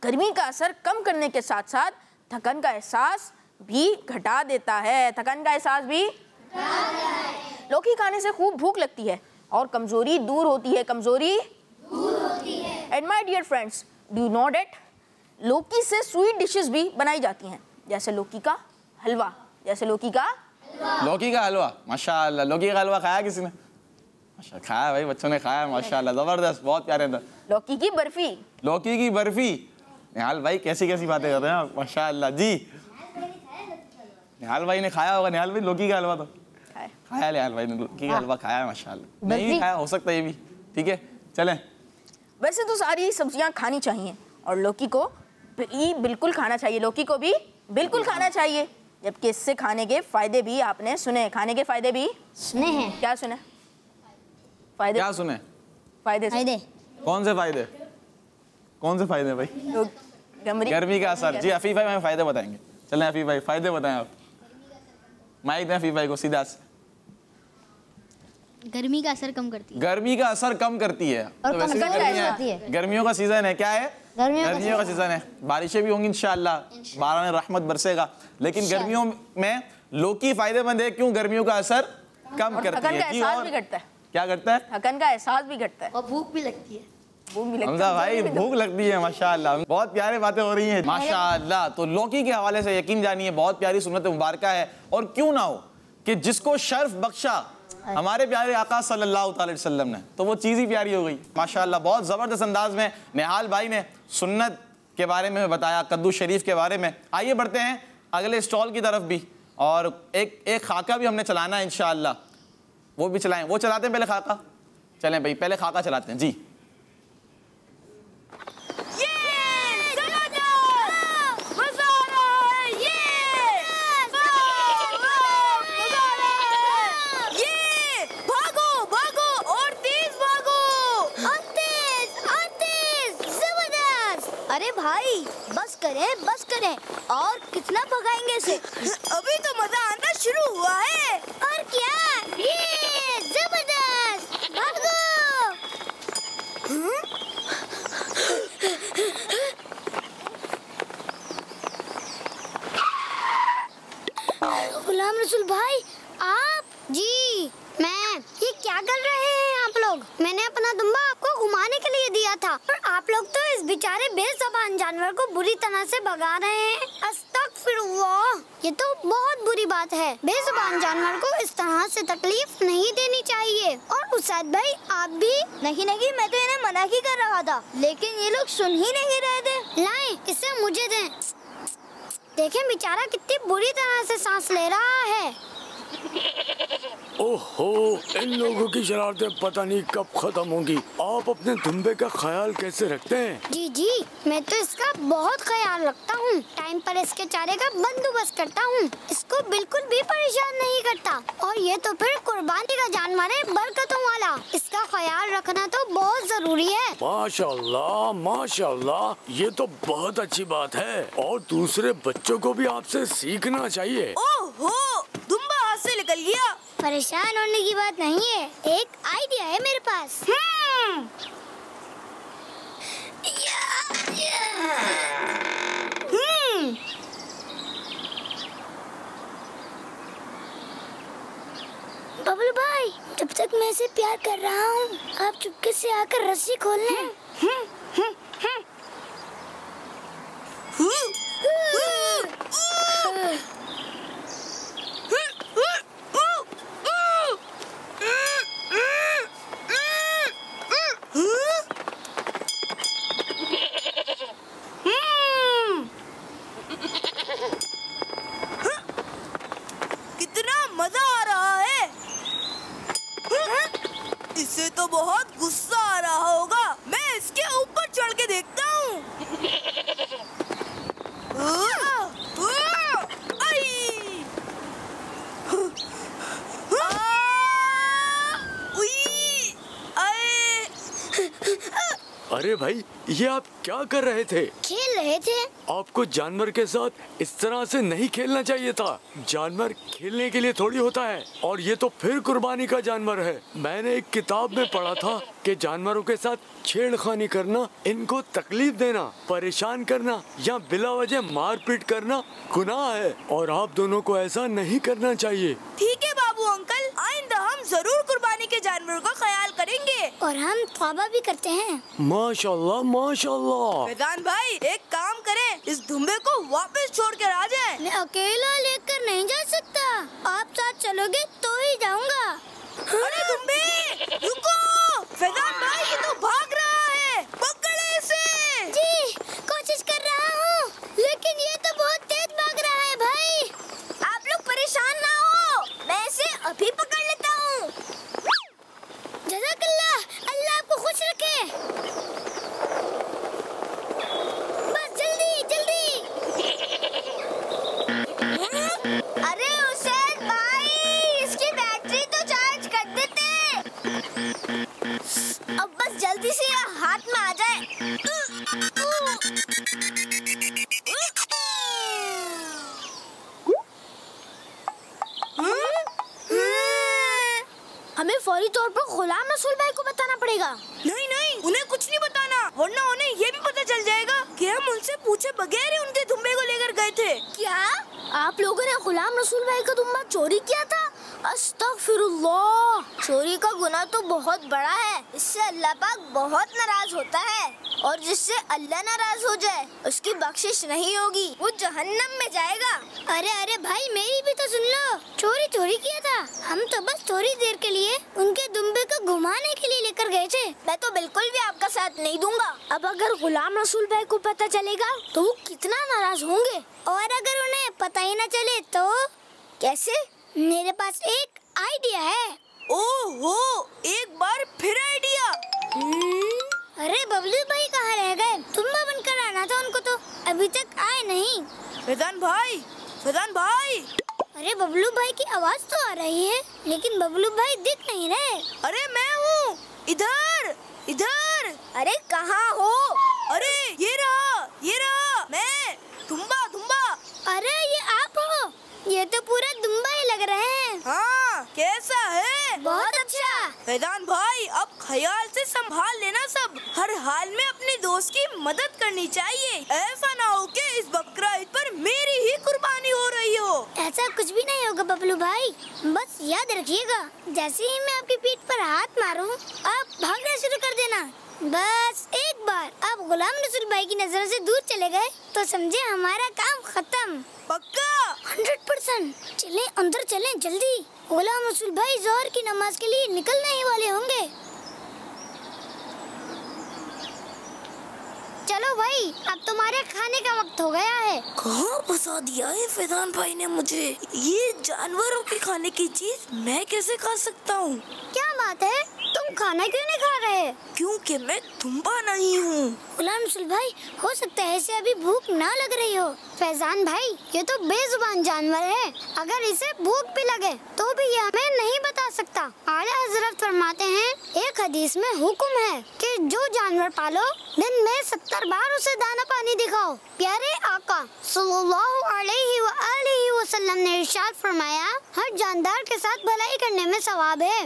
गर्मी का असर कम करने के साथ साथ थकन का एहसास भी घटा देता है। थकन का एहसास भी लौकी खाने से खूब भूख लगती है और कमज़ोरी दूर होती है, कमज़ोरी दूर होती है। And my dear friends, do you know that लौकी से स्वीट डिशेस भी बनाई जाती हैं, जैसे लौकी का हलवा, जैसे लौकी का हलवा। माशाअल्लाह, लौकी का हलवा खाया किसी ने? माशा खाया भाई, बच्चों ने खाया माशाअल्लाह, ज़बरदस्त, बहुत प्यारे अंदर। लौकी की बर्फी, लौकी की बर्फी। निहाल भाई कैसी कैसी बातें कर रहे हैं आप, माशाअल्लाह। जी, निहाल भाई ने खाया होगा। निहाल भाई लौकी का हलवा तो खाया, निहाल भाई ने लौकी का हलवा खाया है माशाअल्लाह। नहीं भी खाया हो सकता है ये भी। ठीक है, चलें। वैसे तो सारी सब्जियां खानी चाहिए और लौकी को भी बिल्कुल खाना चाहिए, लौकी को भी बिल्कुल खाना चाहिए, जबकि इससे खाने के फायदे भी आपने सुने। खाने के फायदे भी सुने हैं। क्या सुने? फायदे क्या सुने? फायदे कौन से फायदे? कौन से फायदे भाई? गर्मी का असर। जी हफीफ भाई हमें फायदे बताएंगे। चलें हफीफ भाई फायदे बताएं आप। माइक दें हफीफ भाई को सीधा से। गर्मी का असर कम करती है। गर्मी का असर कम करती है। और तो वैसे कमजोर गर्मी रहती है। गर्मियों का सीजन है। क्या है? गर्मियों का सीजन है। बारिशें भी होंगी इंशाअल्लाह, बारह रहमत बरसेगा। लेकिन गर्मियों में लौकी फायदेमंद है। क्यों? गर्मियों का असर कम करती थकन का है। जी, एहसास और भी घटता है। क्या करता है? थकन का एहसास भी घटता है और भूख भी लगती है। भूख भी लगती हमजा है। भाई भूख लगती है माशाअल्लाह। बहुत प्यारे बातें हो रही हैं माशाअल्लाह। तो लौकी के हवाले से यकीन जानिए बहुत प्यारी सुन्नत मुबारका है। और क्यों ना हो कि जिसको शर्फ बख्शा हमारे प्यारे आका सल्लल्लाहु अलैहि वसल्लम ने, तो वो चीज़ ही प्यारी हो गई माशाअल्लाह। बहुत ज़बरदस्त अंदाज में निहाल भाई ने सुन्नत के बारे में बताया, कद्दू शरीफ के बारे में। आइए बढ़ते हैं अगले स्टॉल की तरफ भी, और एक खाका भी हमने चलाना है इंशाअल्लाह, वो भी चलाएं। वो चलाते हैं पहले खाका। चलें भाई पहले खाका चलाते हैं। जी अरे भाई बस करें और कितना भगाएंगे इसे? अभी तो मजा आना शुरू हुआ है। और क्या? ये जबरदस्त, भागो। गुलाम रसूल भाई आप? जी मैं। ये क्या कर रहे हैं आप लोग? मैंने अपना दुम्बा आपको घुमाने के लिए दिया था और आप लोग तो इस बेचारे बेज़बान जानवर को बुरी तरह से भगा रहे हैं। अस्तगफिरुल्लाह। अस्तगफिरुल्लाह, ये तो बहुत बुरी बात है। बेजुबान जानवर को इस तरह से तकलीफ नहीं देनी चाहिए। और उस्ताद भाई आप भी? नहीं नहीं, मैं तो इन्हें मना ही कर रहा था, लेकिन ये लोग सुन ही नहीं रहे थे। लाएं, इसे मुझे दें। देखें बेचारा कितनी बुरी तरह से सांस ले रहा है। ओहो, इन लोगों की शरारतें पता नहीं कब खत्म होंगी। आप अपने दुम्बे का ख्याल कैसे रखते हैं? जी जी, मैं तो इसका बहुत ख्याल रखता हूँ। टाइम पर इसके चारे का बंदोबस्त करता हूँ। इसको बिल्कुल भी परेशान नहीं करता। और ये तो फिर कुर्बानी का जानवर है, बरकतों वाला। इसका ख्याल रखना तो बहुत जरूरी है। माशाल्लाह माशाल्लाह, ये तो बहुत अच्छी बात है और दूसरे बच्चों को भी आपसे सीखना चाहिए। ओहो, दुम्बा हाथ से निकल गया। परेशान होने की बात नहीं है, एक आइडिया है मेरे पास। बबलू भाई, जब तक मैं इसे प्यार कर रहा हूँ, आप चुपके से आकर रस्सी खोल लें। कितना मजा आ रहा है। इससे तो बहुत गुस्सा आ रहा होगा। मैं इसके ऊपर चढ़ के देखता हूँ। अरे भाई, ये आप क्या कर रहे थे? खेल रहे थे। आपको जानवर के साथ इस तरह से नहीं खेलना चाहिए था। जानवर खेलने के लिए थोड़ी होता है, और ये तो फिर कुर्बानी का जानवर है। मैंने एक किताब में पढ़ा था कि जानवरों के साथ छेड़खानी करना, इनको तकलीफ देना, परेशान करना या बिला वजह मारपीट करना गुनाह है, और आप दोनों को ऐसा नहीं करना चाहिए। ठीक है बाबू अंकल, आइंदा हम जरूर कुर्बानी के जानवरों का ख्याल करेंगे। और हम तौबा भी करते हैं। माशाल्लाह माशाल्लाह। फैजान भाई, एक काम करें, इस दुम्बे को वापस छोड़ कर आ जाएं। मैं अकेला लेकर नहीं जा सकता, आप साथ चलोगे तो ही जाऊंगा। अरे दुम्बे, रुको! फैजान भाई, ये तो भाग रहा है, पकड़े इसे। जी, कोशिश कर रहा हूँ, लेकिन ये तो बहुत तेज भाग रहा है भाई। आप लोग परेशान ना हो, मैं इसे अभी पकड़ लेता हूँ। जज़ाकल्लाह, अल्लाह आपको खुश रखे। बस जल्दी जल्दी। अरे हुसैन भाई, इसकी बैटरी तो चार्ज कर देते। अब बस जल्दी से हाथ में आ जाए। हमें फौरी तौर पर गुलाम रसूल भाई को बताना पड़ेगा। नहीं नहीं, उन्हें कुछ नहीं बताना, वरना उन्हें ये भी पता चल जाएगा कि हम उनसे पूछे बगैर ही उनके दुम्बे को लेकर गए थे। क्या आप लोगों ने गुलाम रसूल भाई का दुम्बा चोरी किया था? अस्तगफिरुल्लाह, चोरी का गुनाह तो बहुत बड़ा है, इससे अल्लाह पाक बहुत नाराज होता है, और जिससे अल्लाह नाराज हो जाए उसकी बख्शिश नहीं होगी, वो जहन्नम में जाएगा। अरे अरे भाई, मेरी भी तो सुन लो। चोरी थोड़ी किया था, हम तो बस थोड़ी देर के लिए उनके दुम्बे को घुमाने के लिए लेकर गए थे। मैं तो बिल्कुल भी आपका साथ नहीं दूंगा। अब अगर गुलाम रसूल भाई को पता चलेगा तो वो कितना नाराज होंगे, और अगर उन्हें पता ही न चले तो? कैसे? मेरे पास एक आइडिया है। ओहो, एक बार फिर आइडिया। अरे बबलू भाई कहाँ रह गए? दुम्बा बनकर आना था उनको, तो अभी तक आए नहीं। फैजान भाई, फैजान भाई। अरे बबलू भाई की आवाज तो आ रही है, लेकिन बबलू भाई दिख नहीं रहे। अरे मैं हूँ, इधर इधर। अरे कहाँ हो? अरे ये रहा मैं, दुम्बा दुम्बा। अरे ये आप हो? ये तो पूरा दुम्बा ही लग रहे हैं। हाँ, कैसा है? बहुत अच्छा। फैजान भाई, अब ख्याल से संभाल लेना सब। हर हाल में अपने दोस्त की मदद करनी चाहिए। ऐसा ना हो कि इस बकरा ईद पर मेरी ही कुर्बानी हो रही हो। ऐसा कुछ भी नहीं होगा बबलू भाई, बस याद रखिएगा, जैसे ही मैं आपकी पीठ पर हाथ मारूं, आप भागना शुरू कर देना। बस एक बार आप गुलाम रसूल भाई की नजरों से दूर चले गए तो समझे हमारा काम खत्म। पक्का? 100%। चलें अंदर चलें जल्दी। गुलाम रसूल भाई जोहर की नमाज के लिए निकलने ही वाले होंगे। चलो भाई, अब तुम्हारे खाने का वक्त हो गया है। कहाँ फंसा दिया है फैजान भाई ने मुझे? ये जानवरों के खाने की चीज मैं कैसे खा सकता हूँ? क्या बात है, तुम खाना क्यों नहीं खा रहे? क्योंकि मैं तुम्बा नहीं हूँ। गुलाम रसूल भाई, हो सकता है इसे अभी भूख ना लग रही हो। फैजान भाई, ये तो बेजुबान जानवर है, अगर इसे भूख भी लगे तो भी ये हमें नहीं बता सकता। आला हजरत फरमाते हैं, एक हदीस में हुक्म है कि जो जानवर पालो दिन में 70 बार उसे दाना पानी दिखाओ। प्यारे आका सल्लल्लाहु अलैहि वसल्लम ने इरशाद फरमाया, हर जानदार के साथ भलाई करने में सवाब है।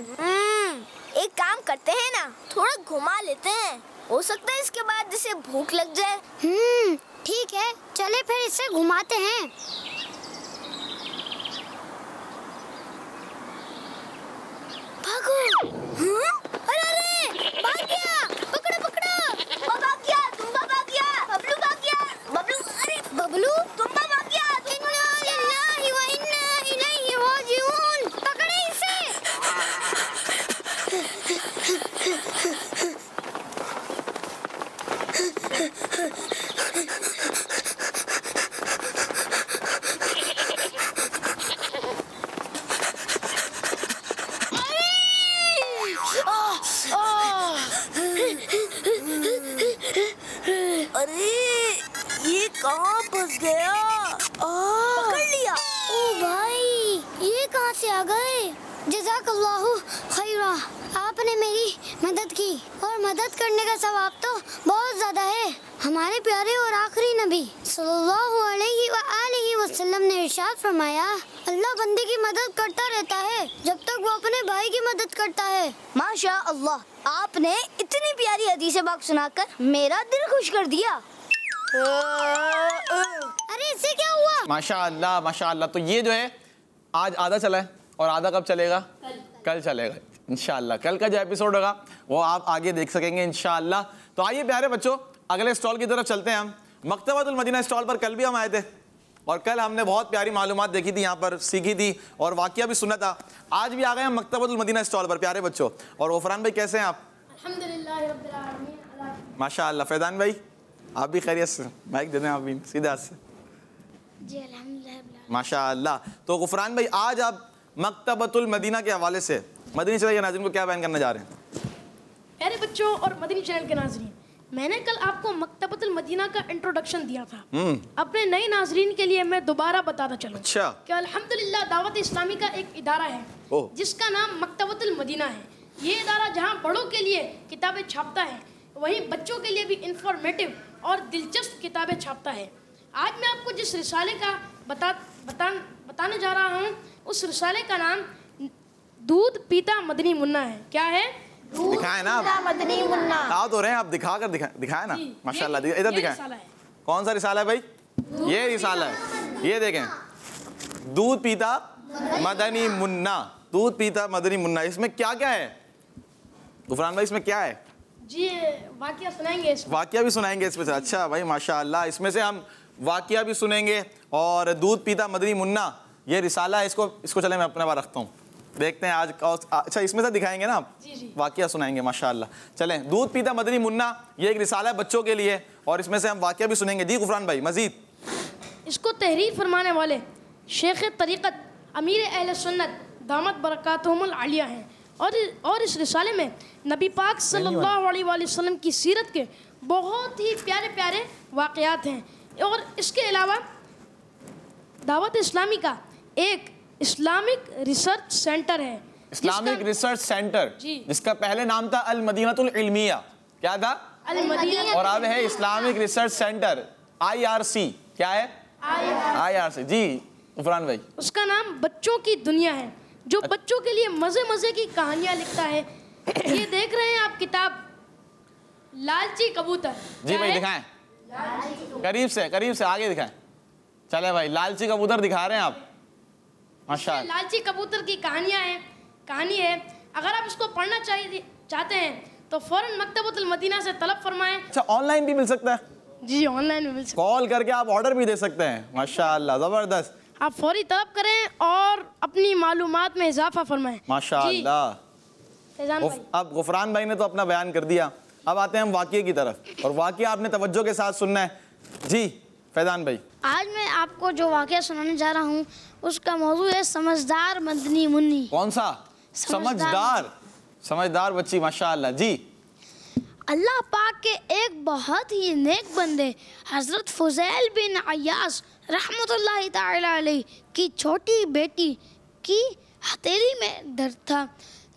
एक काम करते हैं ना, थोड़ा घुमा लेते हैं, हो सकता है इसके बाद इसे भूख लग जाए। ठीक है, चले फिर इसे घुमाते हैं। भागो। अरे भाग गया, पकड़ो पकड़ो। वो भाग गया, तुम्बा भाग गया, बबलू भाग गया। बबलू, अरे बबलू, तुम्बा भाग गया। इन्ना लिल्लाहि व इन्ना इलैहि राजिऊन। पकड़े इसे। अरे ये कहाँ फंस गया? पकड़ लिया। ओ भाई, ये कहाँ से आ गए? जज़ाकल्लाहु खैरा, आपने मेरी मदद की और मदद करने का सवाब तो बहुत ज्यादा है। हमारे प्यारे और आखिरी नबी सल्लल्लाहु अलैहि वसल्लम ने इरशाद फरमाया, अल्लाह बंदे की मदद करता रहता है जब तक वो अपने भाई की मदद करता है। माशा अल्लाह, आपने इतनी प्यारी हदीस पाक सुनाकर मेरा दिल खुश कर दिया। अरे इससे क्या हुआ? माशाअल्लाह माशाअल्लाह। तो ये जो है आज आधा चला है और आधा कब चलेगा? कल चलेगा इंशाअल्लाह। कल का जो एपिसोड होगा वो आप आगे देख सकेंगे इंशाअल्लाह। तो आइए प्यारे बच्चों, अगले स्टॉल की तरफ चलते हैं हम। मकतबतुल मदीना स्टॉल पर कल भी हम आए थे और कल हमने बहुत प्यारी मालूमात देखी थी, यहाँ पर सीखी थी और वाकया भी सुना था। आज भी आ गए हम मकतबतुल मदीना स्टॉल पर प्यारे बच्चों। और गफरान भाई कैसे हैं आप? अल्हम्दुलिल्लाह रब्बिल आलमीन। माशाअल्लाह। फैजान भाई आप भी खैरियत से? माइक दे दें आप भी सीधे हाथ से। जी अल्हम्दुलिल्लाह। माशाअल्लाह। तो गफरान भाई आज आप मकतबतुल मदीना के हवाले से मदनी चैनल के नाज़रीन को क्या बयान करना चाह रहे हैं? प्यारे बच्चों और मदनी चैनल के नाज़रीन, मैंने कल आपको मकतबतुल मदीना का इंट्रोडक्शन दिया था। अपने नए नाज़रीन के लिए मैं दोबारा बताता चलूं अच्छा। कि अल्हम्दुलिल्लाह दावत इस्लामी का एक इदारा है जिसका नाम मकतबतुल मदीना है। ये इदारा जहाँ बड़ों के लिए किताबें छापता है, वहीं बच्चों के लिए भी इंफॉर्मेटिव और दिलचस्प किताबें छापता है। आज मैं आपको जिस रिसाले का बताने जा रहा हूँ, उस रिसाले का नाम दूध पीता मदनी मुन्ना है। क्या है? दिखाए ना आप? मदनी मुन्ना। आप तो रहे हैं, आप दिखाकर दिखाए ना। माशाल्लाह, इधर दिखाएं। कौन सा रिसाला है भाई? ये रिसाला है, ये देखें, दूध पीता मदनी मुन्ना। दूध पीता मदनी मुन्ना। इसमें क्या क्या है गुफरान भाई? इसमें क्या है जी? वाकया सुनाएंगे। वाकया भी सुनाएंगे इसमें से? अच्छा भाई माशाअल्लाह, इसमें से हम वाकया भी सुनेंगे और दूध पीता मदनी मुन्ना ये रिसाला है। इसको चले मैं अपने पास रखता हूँ, देखते हैं आज। अच्छा इसमें से दिखाएंगे ना आप? जी। वाकया सुनाएंगे माशाअल्लाह। चलें, दूध पीता मदनी मुन्ना ये एक रिसाला है बच्चों के लिए और इसमें से हम वाकया भी सुनेंगे। जी गुफरान भाई मजीद। इसको तहरीर फरमाने वाले शेख तरीक़त अमीर अहले सुन्नत दामत बरकातुहुमुल आलिया हैं और इस रिसाले में नबी पाक सल्लल्लाहु अलैहि वसल्लम की सीरत के बहुत ही प्यारे प्यारे वाक़यात हैं। और इसके अलावा दावत इस्लामी का एक इस्लामिक रिसर्च सेंटर है। इस्लामिक रिसर्च सेंटर जी, जिसका पहले नाम था अल मदीनतुल इल्मिया। क्या था? अल मदीना। और अब है इस्लामिक रिसर्च सेंटर IRC। क्या है? IRC। जी गुफरान भाई। उसका नाम बच्चों की दुनिया है, जो बच्चों के लिए मज़े मज़े की कहानियाँ लिखता है। ये देख रहे हैं आप किताब लालची कबूतर। जी भाई दिखाएं, करीब से आगे दिखाएं। चले भाई, लालची कबूतर दिखा रहे हैं आप माशाअल्लाह। लालची कबूतर की कहानी है। अगर आप इसको पढ़ना चाहते हैं तो फ़ौरन मकतबतुल मदीना से तलब फरमाएं। अच्छा, ऑनलाइन भी मिल सकता है? जी ऑनलाइन भी मिल सकता कॉल करके आप ऑर्डर भी दे सकते हैं। माशाअल्लाह, ज़बरदस्त। है। आप फौरी तलब करें और अपनी मालूमात में इजाफा फरमाएं। माशाअल्लाह। फैजान भाई, अब गुफरान भाई ने तो अपना बयान कर दिया, अब आते हैं हम वाक़ये की तरफ, और वाक़या आपने तवज्जो के साथ सुनना है। जी फैजान भाई। आज मैं आपको जो वाक़या सुनाने जा रहा हूँ उसका मौजू है समझदार मदनी मुन्नी। कौन सा? समझदार। समझदार बच्ची, माशाअल्लाह। जी। अल्लाह पाक के एक बहुत ही नेक बंदे हज़रत फुज़ैल बिन अय्यास रहमतुल्लाहि ताला अलैह की छोटी बेटी की हथेली में दर्द था।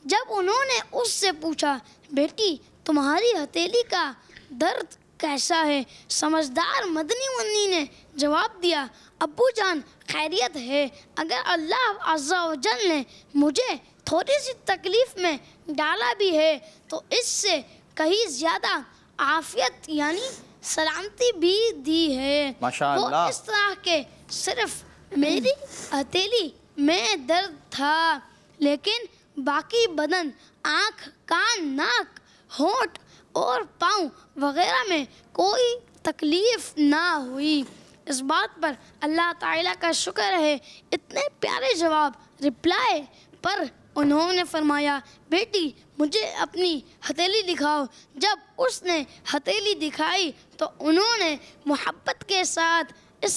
जब उन्होंने उससे पूछा, बेटी तुम्हारी हथेली का दर्द कैसा है? समझदार मदनी मुन्नी ने जवाब दिया, अब्बू जान खैरियत है, अगर अल्लाह अज़्ज़ा व जल ने मुझे थोड़ी सी तकलीफ़ में डाला भी है तो इससे कहीं ज़्यादा आफियत यानी सलामती भी दी है। माशाअल्लाह। वो इस तरह के सिर्फ मेरी हथेली में दर्द था, लेकिन बाकी बदन, आँख, कान, नाक, होंठ और पाँव वगैरह में कोई तकलीफ़ ना हुई। इस बात पर अल्लाह ताला का शुक्र है। इतने प्यारे जवाब रिप्लाई पर उन्होंने फरमाया, बेटी मुझे अपनी हथेली दिखाओ। जब उसने हथेली दिखाई तो उन्होंने मोहब्बत के साथ इस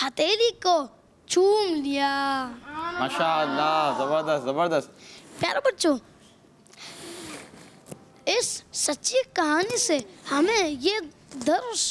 हथेली को चूम लिया। माशाअल्लाह, ज़बरदस्त ज़बरदस्त। प्यारे बच्चों, इस सच्ची कहानी से हमें ये दर्स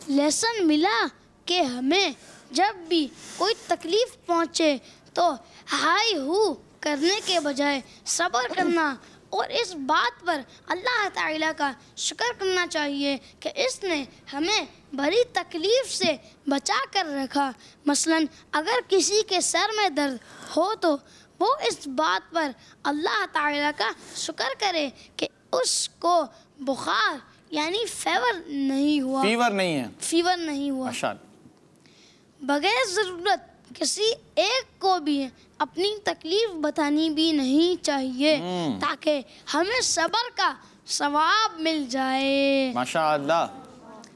लेसन मिला कि हमें जब भी कोई तकलीफ़ पहुँचे तो हाय हू करने के बजाय सब्र करना और इस बात पर अल्लाह ताला का शुक्र करना चाहिए कि इसने हमें बड़ी तकलीफ़ से बचा कर रखा। मसलन अगर किसी के सर में दर्द हो तो वो इस बात पर अल्लाह ताला का शुक्र करे कि उसको बुखार यानी फीवर नहीं हुआ। फीवर नहीं है। फीवर नहीं हुआ। माशाअल्लाह। बगैर ज़रूरत किसी एक को भी अपनी तकलीफ बतानी भी नहीं चाहिए ताकि हमें सब्र का सवाब मिल जाए। माशाअल्लाह।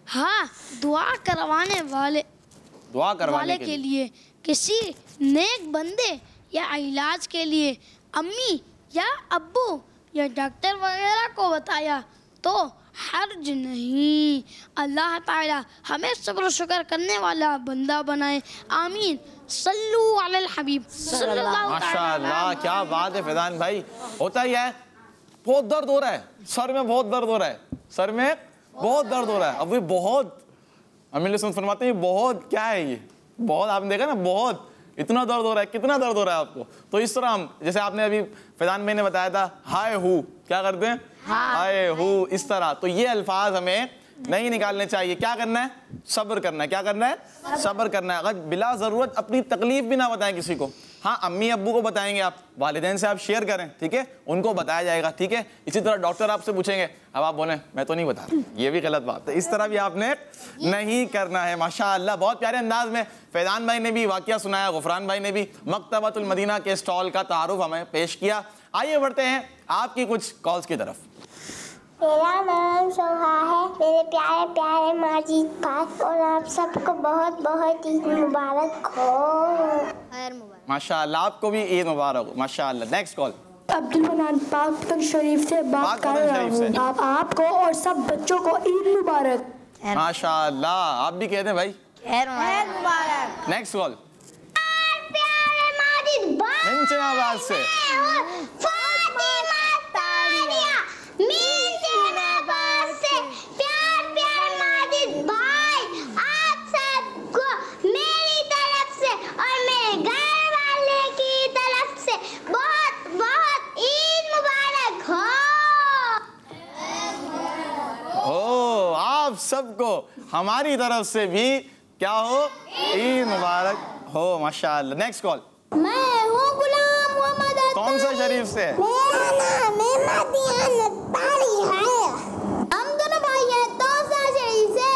हाँ, दुआ करवाने वाले के लिए किसी नेक बंदे या इलाज के लिए अम्मी या अब्बू या डॉक्टर वगैरह को बताया तो हर्ज नहीं। अल्लाह ताला हमें सब्र शुक्र करने वाला बंदा बनाए। आमीन। सल्लू अलल हबीब सल्लल्लाहु। माशाअल्लाह, क्या बात है फैजान भाई। होता ही है, बहुत दर्द हो रहा है, सर में बहुत दर्द हो रहा है, सर में बहुत दर्द हो रहा है। अब ये बहुत अमीर सुन फरमाते हैं, बहुत क्या है ये, बहुत आपने देखा ना, बहुत इतना दर्द हो रहा है, कितना दर्द हो रहा है आपको। तो इस तरह हम, जैसे आपने अभी फैजान भाई ने बताया था, हाय हू, क्या करते हैं? हाय हू, इस तरह। तो ये अल्फाज हमें नहीं निकालने चाहिए। क्या करना है? सब्र करना है। क्या करना है? सब्र करना है। अगर बिला ज़रूरत अपनी तकलीफ भी ना बताएं किसी को, हाँ अम्मी अब्बू को बताएंगे, आप वालिदैन से आप शेयर करें, ठीक है, उनको बताया जाएगा, ठीक है। इसी तरह डॉक्टर आपसे पूछेंगे, अब आप बोलें मैं तो नहीं बता, ये भी गलत बात है। इस तरह भी आपने नहीं करना है। माशाअल्लाह, बहुत प्यारे अंदाज में फैजान भाई ने भी वाक़या सुनाया, गुफरान भाई ने भी मकतबतुल मदीना के स्टॉल का तारुफ हमें पेश किया। आइए बढ़ते हैं आपकी कुछ कॉल्स की तरफ। मेरा नाम सोहा है। मेरे प्यारे प्यारे माजिद पाक और आप सबको बहुत बहुत ईद मुबारक हो। माशाअल्लाह, आपको भी ईद मुबारक हो। माशाअल्लाह। Next call. अब्दुल मनान पाक शरीफ से बात कर रहा हूँ। आपको और सब बच्चों को ईद मुबारक। माशाअल्लाह, आप भी कहते हैं भाई मुबारक। Next call. प्यारे माजिद नीचे आवाज से। सबको हमारी तरफ से भी क्या हो, ईद मुबारक हो। माशाअल्लाह। Next call. मैं हूँ गुलाम मोहम्मद। कौन सा शरीफ से? मेरा नाम है तारी है। हम दोनों भाई हैं तौसा शरीफ से।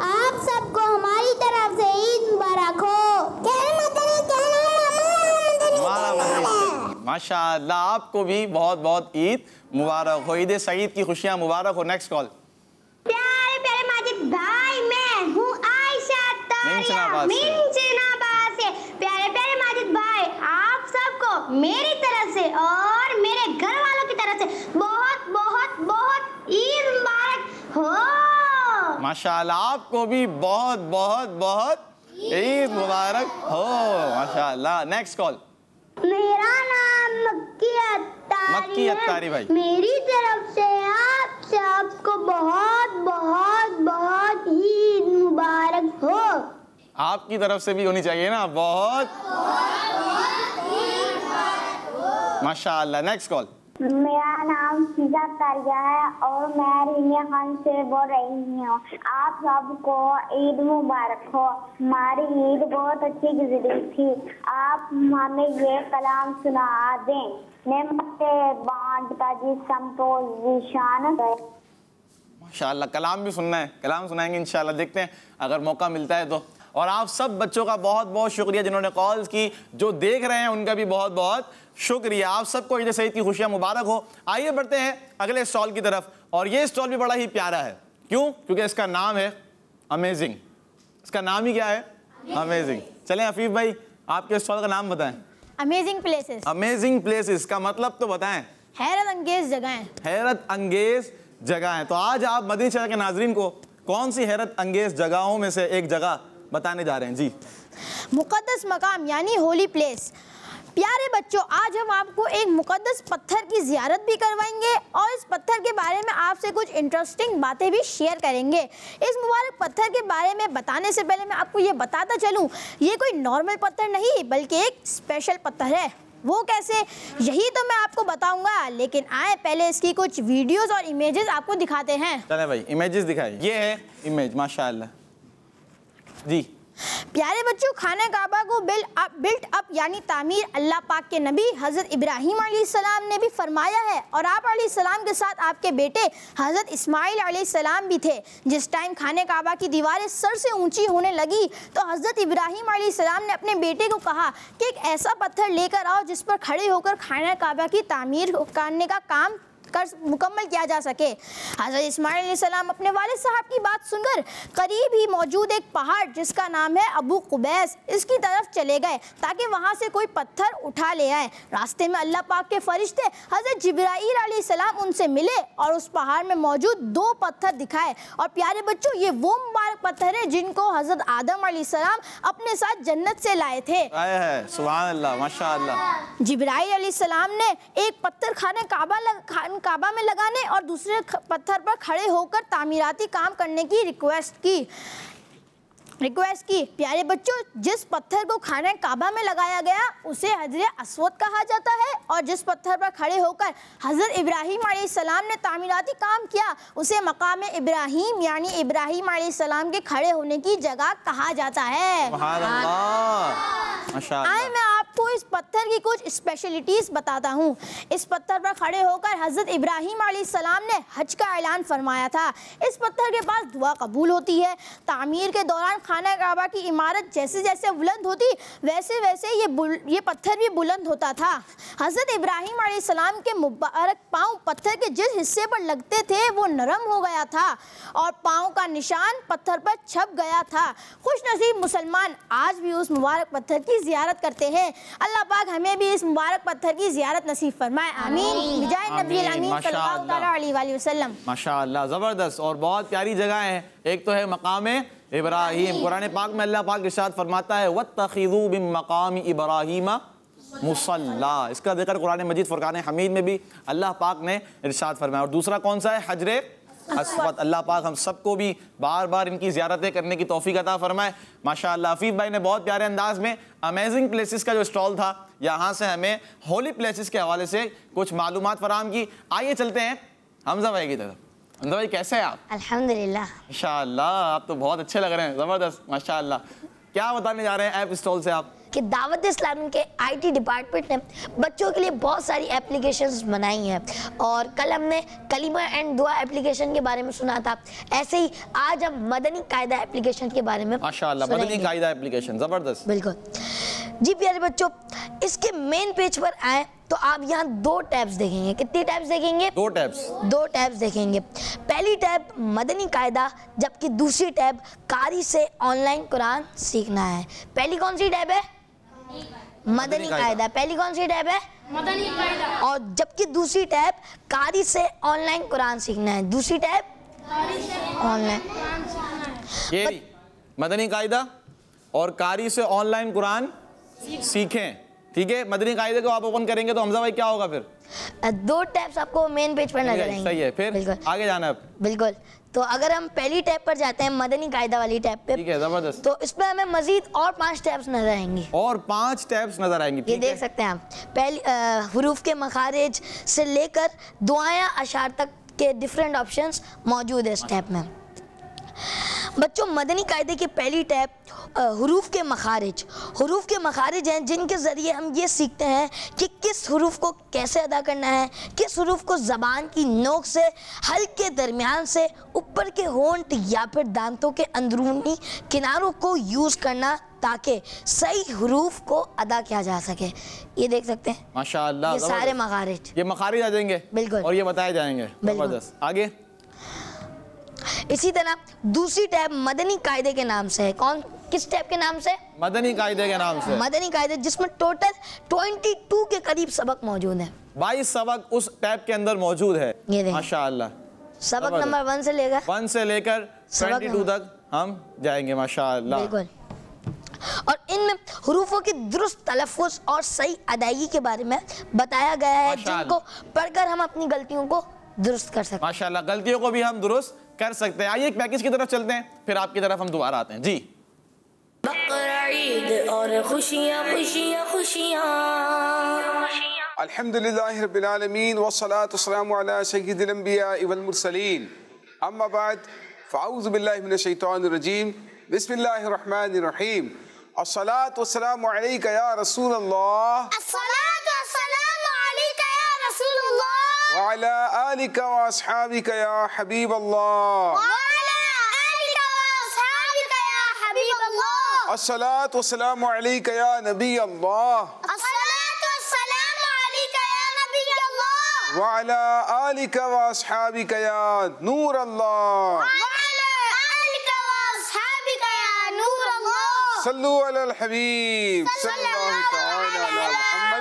आप सबको हमारी तरफ से ईद मुबारक हो। माशाअल्लाह, आपको भी बहुत बहुत ईद मुबारक हो, ईद सईद की खुशियाँ मुबारक हो। Next call. प्यारे प्यारे माजिद भाई, मैं हूँ आयशा तारिया मिंचनाबाद से। प्यारे प्यारे माजिद भाई, आप सबको मेरी तरफ से और मेरे घर वालों की तरफ से बहुत बहुत बहुत ईद मुबारक हो। माशाअल्लाह, आपको भी बहुत बहुत बहुत ईद मुबारक हो। माशाअल्लाह। Next call. मेरा नाम मक्की अत्तारी भाई, मेरी तरफ से आप सबको बहुत बहुत बहुत ईद मुबारक हो। आपकी तरफ से भी होनी चाहिए ना, बहुत माशाअल्लाह। Next call. मेरा नाम फिजा तारिया है और मैं रिनिया खान से बोल रही हूँ। आप सबको ईद मुबारक हो। हमारी ईद बहुत अच्छी गुजरी थी। आप हमें ये कलाम सुना दें। नेमते बांट का जी संपोजिशन। माशाअल्लाह, कलाम भी सुनना है, कलाम सुनाएंगे इंशाअल्लाह, देखते हैं अगर मौका मिलता है तो। और आप सब बच्चों का बहुत बहुत शुक्रिया जिन्होंने कॉल्स की, जो देख रहे हैं उनका भी बहुत बहुत शुक्रिया। आप सबको ईद सईद की खुशियाँ मुबारक हो। आइए बढ़ते हैं अगले स्टॉल की तरफ, और ये स्टॉल भी बड़ा ही प्यारा है। क्यों? क्योंकि इसका नाम है अमेजिंग। इसका नाम ही क्या है? अमेजिंग। चलें हफीफ भाई, आपके स्टॉल का नाम बताएं। Amazing places. अमेजिंग प्लेसेस का मतलब तो बताएं। हैरत अंगेज जगहें। हैरत अंगेज जगहें। तो आज आप मदनी चैनल के नाजरीन को कौन सी हैरत अंगेज जगहों में से एक जगह बताने जा रहे हैं? जी, मुकद्दस मकाम यानी होली प्लेस। प्यारे बच्चों, आज हम आपको एक मुकद्दस पत्थर की ज़ियारत भी करवाएंगे और इस पत्थर के बारे में आपसे कुछ इंटरेस्टिंग बातें भी शेयर करेंगे। इस मुबारक पत्थर के बारे में बताने से पहले मैं आपको ये बताता चलूँ, ये कोई नॉर्मल पत्थर नहीं बल्कि एक स्पेशल पत्थर है। वो कैसे, यही तो मैं आपको बताऊंगा, लेकिन आए पहले इसकी कुछ वीडियोस और इमेजेस आपको दिखाते हैं। चलें भाई, इमेजेस दिखाइए। ये है इमेज, माशाअल्लाह जी। प्यारे बच्चों, खाना काबा को बिल्ट अप यानी तामीर अल्लाह पाक के नबी हज़रत इब्राहीम अलैहिस्सलाम ने भी फरमाया है, और आप अलैहिस्सलाम के साथ आपके बेटे हज़रत इस्माइल अलैहिस्सलाम भी थे। जिस टाइम खाने काबा की दीवारें सर से ऊंची होने लगी तो हज़रत इब्राहीम अलैहिस्सलाम ने अपने बेटे को कहा कि एक ऐसा पत्थर लेकर आओ जिस पर खड़े होकर खाना काबा की तामीर करने का काम मुकम्मल किया जा सके। हज़रत इस्माइल अलैहिस्सलाम अपने वालिद साहब की बात सुनकर करीब ही मौजूद एक पहाड़ जिसका नाम है अबू कुबैस, इसकी तरफ चले गए ताकि वहाँ से कोई पत्थर उठा ले आए। रास्ते में अल्लाह पाक के फरिश्ते हज़रत जिब्राईल अलैहिस्सलाम उनसे मिले और उस पहाड़ में मौजूद 2 पत्थर दिखाए। और प्यारे बच्चों, ये वो मुबारक पत्थर है जिनको हज़रत आदम अलैहिस्सलाम अपने साथ जन्नत से लाए थे। सुभान अल्लाह, माशाअल्लाह। जिब्राईल अलैहिस्सलाम ने एक पत्थर खाने काबा में लगाने और दूसरे पत्थर पर खड़े होकर तामीराती काम करने की रिक्वेस्ट की। प्यारे बच्चों, जिस पत्थर को खाना काबा में लगाया गया उसे हजरे अस्वद कहा जाता है, और जिस पत्थर पर खड़े होकर हज़रत इब्राहीम अलैहिस्सलाम ने तामीराती काम किया उसे मकाम इब्राहीम यानी इब्राहीम अलैहिस्सलाम के खड़े होने की जगह कहा जाता है। आए मैं आपको इस पत्थर की कुछ स्पेशलिटीज़ बताता हूँ। इस पत्थर पर खड़े होकर हज़रत इब्राहीम अलैहिस्सलाम ने हज का ऐलान फरमाया था। इस पत्थर के पास दुआ कबूल होती है। तामीर के दौरान खाना काबा की इमारत जैसे जैसे बुलंद होती वैसे वैसे ये पत्थर भी बुलंद होता था। हज़रत इब्राहीम अलैहिस्सलाम के मुबारक पाँव पत्थर के जिस हिस्से पर लगते थे वो नरम हो गया था और पाँव का निशान पत्थर पर छप गया था। खुशनसीब मुसलमान आज भी उस मुबारक पत्थर की ज़ियारत करते हैं। अल्लाह पाक हमें भी इस मुबारक पत्थर की ज़ियारत नसीब फरमाए, आमीन। बिजाय नबी अमीन सल्लल्लाहु अलैहि वसल्लम। माशाअल्लाह, ज़बरदस्त और बहुत प्यारी जगह है। एक तो है मकाम इब्राहीम, कुरान पाक में अल्लाह पाक इरशाद फरमाता है वत्तखिज़ू मिन मकाम इब्राहीम मुसल्ला। इसका जिक्र कुरान मजीद फुरकान हमीद में भी अल्लाह पाक ने इरशाद फरमाया। और दूसरा कौन सा है? हजरे अस्वद। अल्लाह पाक हम सबको भी बार बार इनकी ज़ियारतें करने की तौफीक अता फरमाए। माशाअल्लाह, हफीज़ भाई ने बहुत प्यारे अंदाज में अमेजिंग प्लेसेस का जो स्टॉल था यहाँ से हमें होली प्लेसेस के हवाले से कुछ मालूमात फराहम की। आइए चलते हैं हमजा भाई की तरफ। हमजा भाई कैसे हैं आप? अल्हम्दुलिल्लाह। माशाअल्लाह, आप तो बहुत अच्छे लग रहे हैं, ज़बरदस्त माशाअल्लाह। क्या बताने जा रहे हैं ऐप स्टॉल से आप? कि दावत इस्लामी के आईटी डिपार्टमेंट ने बच्चों के लिए बहुत सारी एप्लीकेशंस बनाई हैं, और कल हमने कलीमा एंड दुआ एप्लीकेशन के बारे में सुना था। ऐसे ही आज हम मदनी कायदा एप्लीकेशन के बारे में माशाअल्लाह, मदनी कायदा एप्लीकेशन ज़बरदस्त। बिल्कुल। जी प्यारे बच्चों, इसके मेन पेज पर आए तो आप यहाँ 2 टैब्स देखेंगे। कितनी टैब्स देखेंगे? 2 टैब्स। 2 टैब्स देखेंगे। पहली टैब मदनी कायदा, जबकि दूसरी टैब कारी से ऑनलाइन कुरान सीखना है। पहली कौन सी टैब है? मदनी कायदा। पहली कौन सी टैब है? मदनी कायदा। और जबकि दूसरी टैब कारी से ऑनलाइन कुरान सीखना है। दूसरी टैब ऑनलाइन। ये मदनी कायदा और कारी से ऑनलाइन कुरान सीखें। ठीक है, मदनी कायदे को आप ओपन करेंगे तो हमजा भाई क्या होगा फिर? 2 टैब्स आपको मेन पेज पर नजर आएंगे। सही है, फिर आगे जाना है। बिल्कुल। तो अगर हम पहली टैब पर जाते हैं, मदनी कायदा वाली टैब पे, ठीक है, जबरदस्त, तो इस पे हमें मजीद और 5 टैब्स नजर आएंगी। और 5 टैब्स नजर आएंगी। ये देख सकते हैं आप। पहली हुरूफ के मखारिज से लेकर दुआया अशार तक के डिफरेंट ऑप्शंस मौजूद है इस टैब में। बच्चों, मदनी कायदे की पहली टैब हुरूफ के मखारिज हैं, जिनके ज़रिए हम ये सीखते हैं कि किस हुरूफ को कैसे अदा करना है, किस हुरूफ को ज़बान की नोक से, हल्के दरमियान से, ऊपर के होंठ या फिर दांतों के अंदरूनी किनारों को यूज़ करना ताकि सही हुरूफ को अदा किया जा सके। ये देख सकते हैं माशाअल्लाह, ये सारे मखारिज, ये मखारिज आ जाएंगे। बिल्कुल। और ये बताए जाएंगे। जबरदस्त। आगे इसी तरह दूसरी टैब मदनी कायदे के नाम से है। किस टैब के नाम से? मदनी कायदे के नाम से। मदनी कायदे, जिसमें टोटल 22 के करीब सबक मौजूद हैं। 22 सबक उस टैब के अंदर मौजूद है। माशाअल्लाह। सबक नंबर 1 से लेकर 22 तक हम जाएंगे। माशाअल्लाह। बिल्कुल। और इनमें हुरूफों की दुरुस्त तलफ़्फ़ुज़ और सही अदायगी के बारे में बताया गया है, जिनको पढ़कर हम अपनी गलतियों को दुरुस्त कर सकते हैं। माशाअल्लाह, गलतियों को भी हम दुरुस्त कर सकते हैं। आइए एक पैकेज की तरफ चलते हैं, फिर आपकी तरफ हम दोबारा आते हैं। जी, बकरा ईद और खुशियाँ खुशियाँ खुशियाँ। अल्हम्दुलिल्लाहि रब्बिल आलमीन वस्सलातु वस्सलामु अला सय्यिदिल अंबिया वल मुरसलीन, अम्मा बाद, फ़अऊज़ु बिल्लाहि मिनश शैतानिर रजीम, बिस्मिल्लाहिर रहमानिर रहीम। अस्सलातु वस्सलामु अलैका या रसूलल्लाह, अस्सलातु वस्सलामु अलैका या रसूलल्लाह, व अला आलिका व अस्हाबिका या हबीबल्लाह, व अला आलिका व अस्हाबिका या हबीबल्लाह। अस्सलातु वस्सलामु अलैका या नबी अल्लाह, अस्सलातु वस्सलामु अलैका या नबी अल्लाह, व अला आलिका व अस्हाबिका या नूर अल्लाह, सल्लु अलल हबीब सल्लल्लाहु तआला अला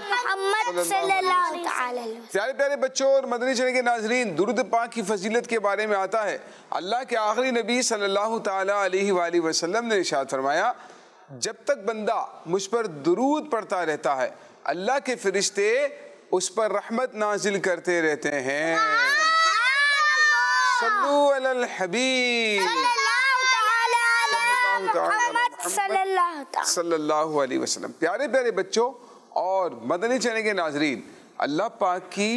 मुहम्मद सल्लल्लाहु तआला। प्यारे प्यारे बच्चों और मदनी चैनल के नाजरीन, दुरूद पाक की फजीलत के बारे में आता है। अल्लाह के आखिरी नबी सल्लल्लाहु तआला अलैहि वसल्लम ने इरशाद फरमाया, जब तक बंदा मुझ पर दुरूद पढ़ता रहता है, अल्लाह के फरिश्ते उस पर रहमत नाजिल करते रहते हैं। सल्लु अलल हबीब सल्लल्लाहु अलैहि वसल्लम। प्यारे प्यारे बच्चों और मदनी चैनल के नाजरीन, अल्लाह पाक की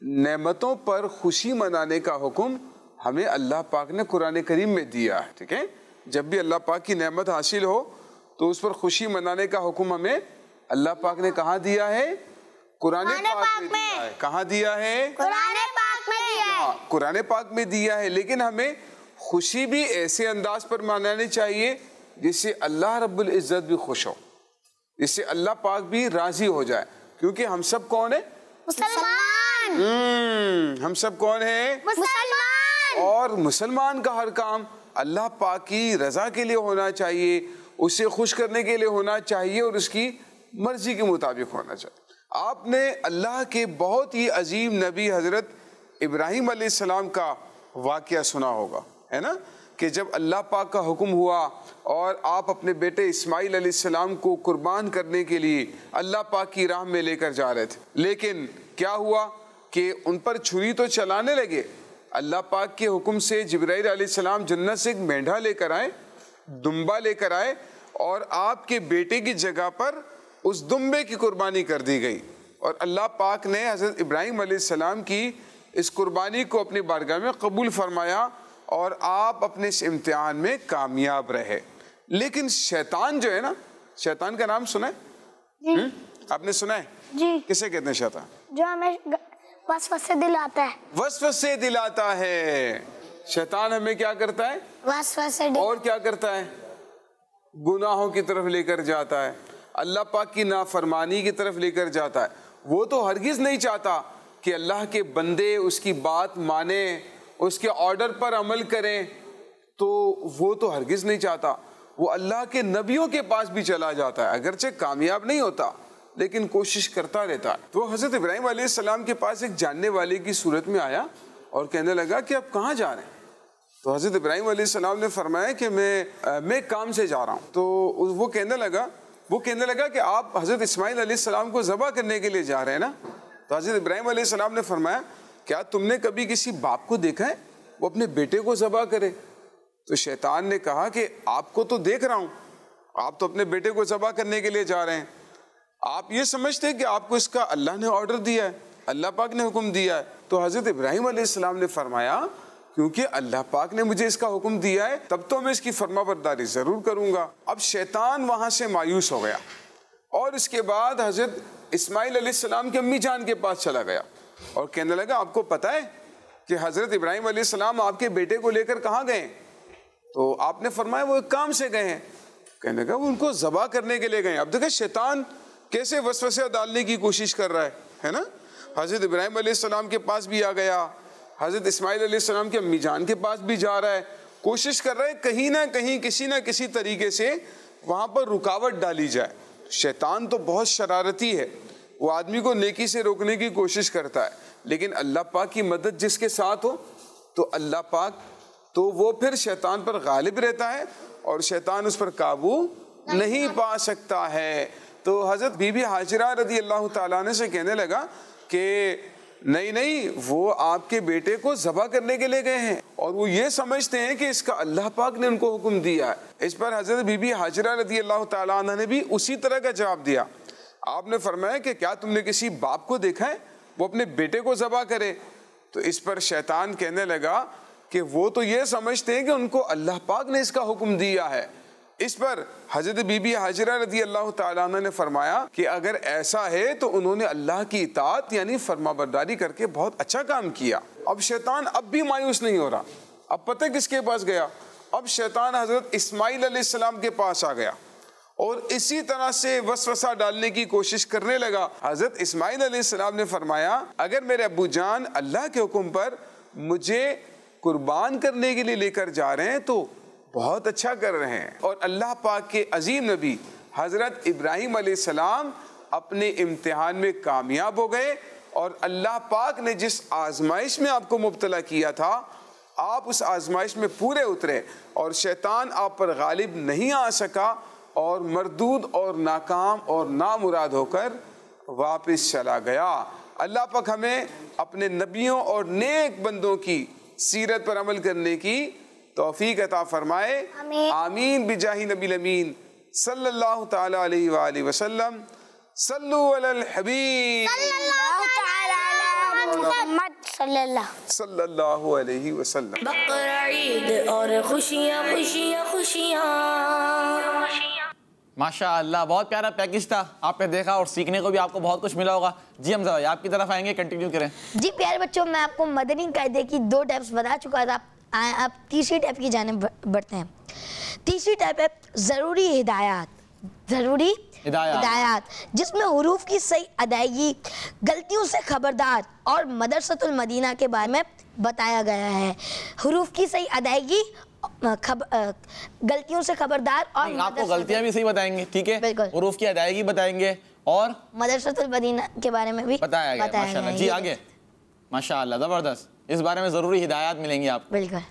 नेमतों पर खुशी मनाने का हुक्म हमें अल्लाह पाक ने कुरान करीम में दिया है। ठीक है, जब भी अल्लाह पाक की नेमत हासिल हो तो उस पर खुशी मनाने का हुक्म हमें अल्लाह पाक ने कहाँ दिया है? कुरान पाक में दिया है। कहाँ दिया है? कुरान पाक में दिया है। कुरान पाक में दिया है, लेकिन हमें खुशी भी ऐसे अंदाज पर मनानी चाहिए जिससे अल्लाह रब्बुल इज्जत भी खुश हो, जिससे अल्लाह पाक भी राजी हो जाए। क्योंकि हम सब कौन है? मुसलमान। हम सब कौन है? मुसलमान। और मुसलमान का हर काम अल्लाह पाक की रजा के लिए होना चाहिए, उसे खुश करने के लिए होना चाहिए और उसकी मर्जी के मुताबिक होना चाहिए। आपने अल्लाह के बहुत ही अजीम नबी हजरत इब्राहिम अलैहिस्सलाम का वाक़या सुना होगा, है ना, कि जब अल्लाह पाक का हुक्म हुआ और आप अपने बेटे इस्माइल अलैहिस्सलाम को कुर्बान करने के लिए अल्लाह पाक की राह में लेकर जा रहे थे, लेकिन क्या हुआ कि उन पर छुरी तो चलाने लगे। अल्लाह पाक के हुक्म से जिब्राइल अलैहिस्सलाम जन्नत से एक मेंढा लेकर आए, दुम्बा लेकर आए और आपके बेटे की जगह पर उस दुम्बे की कुर्बानी कर दी गई। और अल्लाह पाक ने हज़रत इब्राहिम अलैहिस्सलाम की इस कुर्बानी को अपनी बारगाह में कबूल फरमाया और आप अपने इस इम्तिहान में कामयाब रहे। लेकिन शैतान जो है ना, शैतान का नाम सुना है? आपने सुना है? जी। किसे कहते हैं शैतान? जो हमें वसवसे दिलाता है। वसवसे दिलाता है। शैतान हमें क्या करता है? वसवसे और क्या करता है? गुनाहों की तरफ लेकर जाता है। अल्लाह पाक की नाफरमानी की तरफ लेकर जाता है। वो तो हरगिज़ नहीं चाहता कि अल्लाह के बंदे उसकी बात माने, उसके ऑर्डर पर अमल करें, तो वो तो हरगिज़ नहीं चाहता। वो अल्लाह के नबियों के पास भी चला जाता है, अगरचे कामयाब नहीं होता लेकिन कोशिश करता रहता है। तो हज़रत इब्राहीम अलैहिस्सलाम के पास एक जानने वाले की सूरत में आया और कहने लगा कि आप कहाँ जा रहे हैं? तो हज़रत इब्राहीम अलैहिस्सलाम ने फरमाया कि मैं काम से जा रहा हूँ। तो वो कहने लगा कि आप हज़रत इस्माइल अलैहिस्सलाम को ज़बह करने के लिए जा रहे हैं ना? तो हज़रत इब्राहीम अलैहिस्सलाम ने फरमाया, क्या तुमने कभी किसी बाप को देखा है वो अपने बेटे को ज़बह करे? तो शैतान ने कहा कि आपको तो देख रहा हूँ, आप तो अपने बेटे को ज़बह करने के लिए जा रहे हैं, आप ये समझते हैं कि आपको इसका अल्लाह ने ऑर्डर दिया है, अल्लाह पाक ने हुक्म दिया है? तो हज़रत इब्राहीम अलैहिस्सलाम ने फरमाया, क्योंकि अल्लाह पाक ने मुझे इसका हुक्म दिया है तब तो मैं इसकी फरमाबरदारी ज़रूर करूँगा। अब शैतान वहाँ से मायूस हो गया और इसके बाद हज़रत इस्माइल अलैहिस्सलाम की अम्मी जान के पास चला गया और कहने लगा, आपको पता है कि हज़रत इब्राहीम अलैहिस्सलाम आपके बेटे को लेकर कहाँ गए? तो आपने फरमाया वो एक काम से गए हैं। कहने लगा वो उनको ज़बह करने के लिए गए। अब देखिए शैतान कैसे वसवसे डालने की कोशिश कर रहा है ना? हज़रत इब्राहीम अलैहिस्सलाम के पास भी आ गया, हज़रत इस्माइल अलैहिस्सलाम की अम्मी जान के पास भी जा रहा है, कोशिश कर रहा है कहीं ना कहीं किसी ना किसी तरीके से वहाँ पर रुकावट डाली जाए। शैतान तो बहुत शरारती है, वो आदमी को नेकी से रोकने की कोशिश करता है, लेकिन अल्लाह पाक की मदद जिसके साथ हो तो अल्लाह पाक तो वो फिर शैतान पर गालिब रहता है और शैतान उस पर काबू नहीं पा सकता है। तो हज़रत बीबी हाजिरा रज़ी अल्लाह ताला अन्हा से कहने लगा कि नहीं, वो आपके बेटे को ज़बह करने के लिए गए हैं और वो ये समझते हैं कि इसका अल्लाह पाक ने उनको हुक्म दिया है। इस पर हज़रत बीबी हाजिरा रज़ी अल्लाह ताला अन्हा ने भी उसी तरह का जवाब दिया। आपने फरमाया कि क्या तुमने किसी बाप को देखा है वो अपने बेटे को ज़बह करे? तो इस पर शैतान कहने लगा कि वो तो ये समझते हैं कि उनको अल्लाह पाक ने इसका हुक्म दिया है। इस पर हज़रत बीबी हाजिरा रज़ी अल्लाह ताला अन्हा ने फरमाया कि अगर ऐसा है तो उन्होंने अल्लाह की इताअत यानी फरमाबरदारी करके बहुत अच्छा काम किया। अब शैतान अब भी मायूस नहीं हो रहा। अब पता है किसके पास गया? अब शैतान हज़रत इस्माइल अलैहिस्सलाम के पास आ गया और इसी तरह से वसवसा डालने की कोशिश करने लगा। हज़रत इस्माइल अलैहिस्सलाम ने फरमाया, अगर मेरे अब्बू जान अल्लाह के हुक्म पर मुझे कुर्बान करने के लिए लेकर जा रहे हैं तो बहुत अच्छा कर रहे हैं। और अल्लाह पाक के अजीम नबी हज़रत इब्राहीम अलैहिस्सलाम अपने इम्तिहान में कामयाब हो गए और अल्लाह पाक ने जिस आजमाइश में आपको मुब्तला किया था आप उस आजमाइश में पूरे उतरे और शैतान आप पर गालिब नहीं आ सका और मरदूद और नाकाम और नामुराद होकर वापस चला गया। अल्लाह पाक हमें अपने नबियों और नेक बंदों की सीरत पर अमल करने की तौफीक अता फरमाए। आमीन बिजाही नबील अमीन सल्लल्लाहु तआला अलैहि व आलिहि वसल्लम। सल्लु अलल हबीब सल्लल्लाहु अलैहि वसल्लम। बकरा ईद और खुशियाँ खुशियाँ खुशियाँ। माशाअल्लाह, बहुत प्यारा पैकेज था, आपने देखा और सीखने को भी आपको बहुत कुछ मिला होगा। जी हमजा भाई आपकी तरफ आएंगे, कंटिन्यू करें। जी प्यारे बच्चों, मैं आपको मदनी कायदे की 2 टाइप्स बता चुका था। आप तीसरी टाइप की जानिब बढ़ते हैं। तीसरी टाइप है ज़रूरी हिदायत। ज़रूरी हिदायत जिसमें हुरूफ की सही अदायगी, गलतियों से खबरदार और मदरसतुल मदीना के बारे में बताया गया है। हुरूफ की सही अदायगी, गलतियों से खबरदार और आपको गलतियां भी सही बताएंगे, ठीक है, हुरूफ की अदायगी बताएंगे और मदरसतुल मदीना के बारे में भी बताया गया। माशाअल्लाह। जी आगे। माशाअल्लाह, ज़बरदस्त। इस बारे में ज़रूरी हिदायत मिलेंगी आपको। बिल्कुल।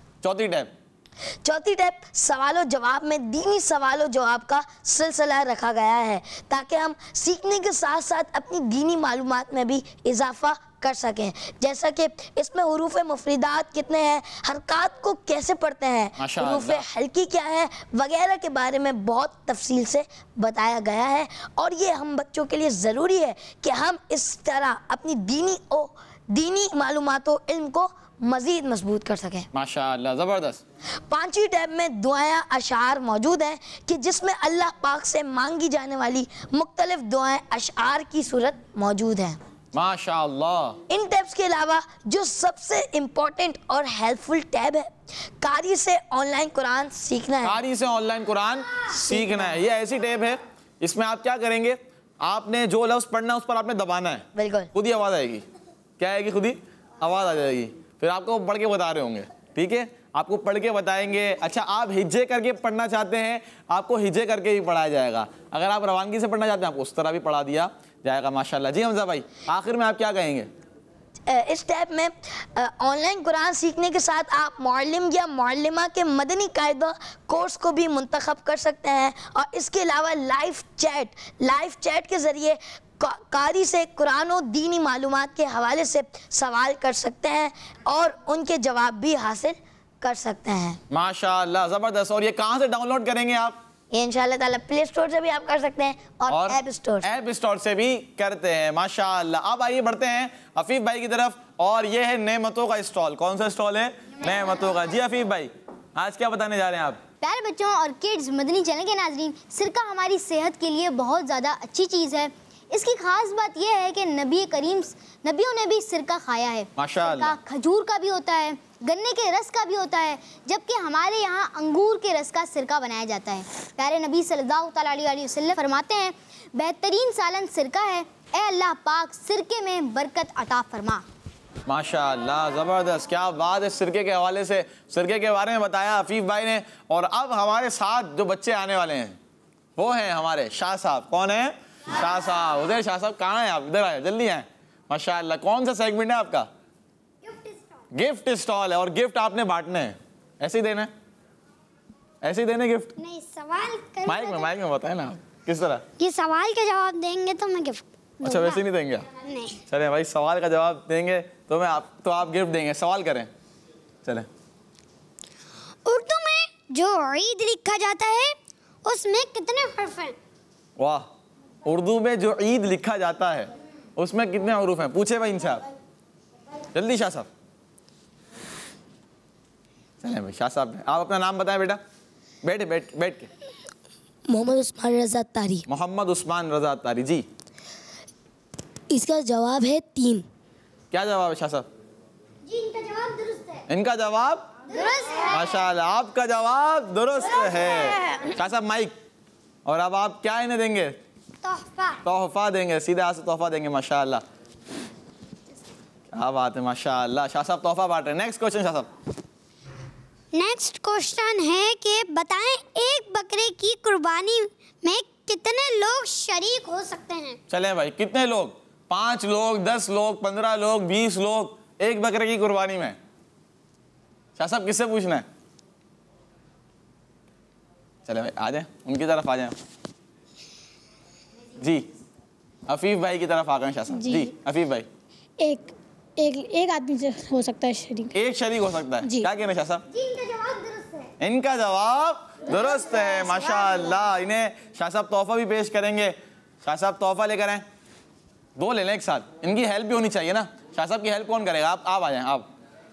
चौथी टाइप सवाल जवाब में दीनी सवाल जवाब का सिलसिला रखा गया है ताकि हम सीखने के साथ साथ अपनी दीनी मालूमात में भी इजाफा कर सकें। जैसा कि इसमें हुरूफ मुफरीदात कितने हैं, हरकात को कैसे पढ़ते हैं, हुरूफ हल्की क्या है वगैरह के बारे में बहुत तफसील से बताया गया है। और ये हम बच्चों के लिए ज़रूरी है कि हम इस तरह अपनी दीनी मालूमात व इल्म को मज़ीद मजबूत कर सकें। माशाअल्लाह, ज़बरदस्त। 5वीं टैब में दुआएं अशार मौजूद हैं कि जिसमें अल्लाह पाक से मांगी जाने वाली मुख्तलिफ दुआएं अशार की सूरत मौजूद हैं। माशाअल्लाह। इन टैब्स के अलावा जो सबसे इम्पोर्टेंट और हेल्पफुल टैब है, कारी से ऑनलाइन कुरान सीखना है। कारी से ऑनलाइन कुरान सीखना है। ये ऐसी टैब है इसमें आप क्या करेंगे, आपने जो लफ्ज़ पढ़ना है उस पर आपने दबाना है, बिल्कुल खुद ही आवाज़ आएगी। क्या आएगी? खुद ही आवाज़ आ जाएगी। फिर आपको पढ़ के बता रहे होंगे, ठीक है, आपको पढ़ के बताएंगे। अच्छा, आप हिज्जे करके पढ़ना चाहते हैं, आपको हिज्जे करके भी पढ़ाया जाएगा। अगर आप रवानगी से पढ़ना चाहते हैं, आपको उस तरह भी पढ़ा दिया जाएगा। माशाल्लाह। जी हमजा भाई, आखिर में आप क्या कहेंगे? इस स्टेप में ऑनलाइन कुरान सीखने के साथ आप मुअल्लिम या मुअल्लिमा के मदनी कायदा कोर्स को भी मुंतखब कर सकते हैं, और इसके अलावा लाइव चैट के ज़रिए कारी से कुरान और दीनी मालूमात के हवाले से सवाल कर सकते हैं और उनके जवाब भी हासिल कर सकते हैं। माशाअल्लाह, ज़बरदस्त। और ये कहाँ से डाउनलोड करेंगे आप? इंशाअल्लाह ताला प्ले स्टोर से भी आप कर सकते हैं और ऐप स्टोर से भी करते हैं। माशाअल्लाह। अब आइए बढ़ते हैं हफीफ भाई की तरफ, और ये है नेमतों का स्टॉल। कौन सा स्टॉल है? नेमतों का। जी हफीफ भाई, आज क्या बताने जा रहे हैं आप? प्यारे बच्चों और किड्स मदनी चैनल के नाज़रीन, सिरका हमारी सेहत के लिए बहुत ज़्यादा अच्छी चीज़ है। इसकी खास बात यह है कि नबियों ने भी सिरका खाया है। माशाअल्लाह। खजूर का भी होता है, गन्ने के रस का भी होता है, जबकि हमारे यहाँ अंगूर के रस का सिरका बनाया जाता है। प्यारे नबी सल्लल्लाहु अलैहि वसल्लम फरमाते हैं, बेहतरीन सालन सिरका है, ए अल्लाह पाक सिरके में बरकत अता फरमा। माशाअल्लाह, ज़बरदस्त। क्या बात है। सिरके के हवाले से सिरके के बारे में बताया हफीफ भाई ने। और अब हमारे साथ जो बच्चे आने वाले हैं वो हैं हमारे शाह साहब। कौन है? शाह साहब। उधर शाह साहब कहाँ हैं आप? इधर आए, जल्दी आए। माशाअल्लाह। कौन सा सेगमेंट है आपका? गिफ्ट स्टॉल है। और गिफ्ट आपने बांटने हैं, ऐसे ही देना है? ऐसे ही देने गिफ्ट? नहीं, सवाल माइक में बताए ना किस तरह। ये सवाल का जवाब देंगे तो मैं गिफ्ट। अच्छा, वैसे नहीं देंगे? नहीं। चले भाई, सवाल का जवाब देंगे तो आप गिफ्ट देंगे। सवाल करें, चले। उर्दू में जो ईद लिखा जाता है उसमें कितने हर्फ हैं? वाह। उर्दू में जो ईद लिखा जाता है उसमें कितने हरूफ हैं? पूछे भाई इनसे आप, जल्दी शाह साहब। चलें भाई, शाह साहब आप अपना नाम बताएं बेटा। बैठ के। मोहम्मद उस्मान रज़ा तारी। मोहम्मद उस्मान रज़ा तारी। जी, इसका जवाब है 3। क्या जवाब है शाह साहब? जी, इनका जवाब दुरुस्त है। इनका जवाब दुरुस्त है। माशाअल्लाह, आपका जवाब दुरुस्त है। शाह साहब माइक। और अब आप क्या इन्हें देंगे? तोहफा देंगे, सीधे हाथ से तोहफा देंगे। माशाअल्लाह, क्या बात है। माशाअल्लाह, शाह साहब तोहफा बांट रहे हैं। नेक्स्ट क्वेश्चन शाह साहब। नेक्स्ट क्वेश्चन है कि बताएं एक बकरे की कुर्बानी में कितने लोग शरीक हो सकते हैं? चलें भाई, कितने लोग? 5 लोग, 10 लोग, 15 लोग, 20 लोग एक बकरे की कुर्बानी में? शाह साहब किससे पूछना है? चले भाई, आ जाए, उनकी तरफ आ जाए। जी, हफीफ भाई की तरफ आ गए शाह साहब। जी हफीफ भाई। एक आदमी से हो सकता है शरीक। एक शरीक हो सकता है। क्या कहना शाह साहब? जी, इनका जवाब दुरुस्त है। इनका जवाब दुरुस्त है। माशाअल्लाह। इन्हें शाह साहब तोहफा भी पेश करेंगे। शाह साहब तोहफा लेकर आए। 2 ले लें एक साथ, इनकी हेल्प भी होनी चाहिए ना। शाह साहब की हेल्प कौन करेगा? आप आ जाएं।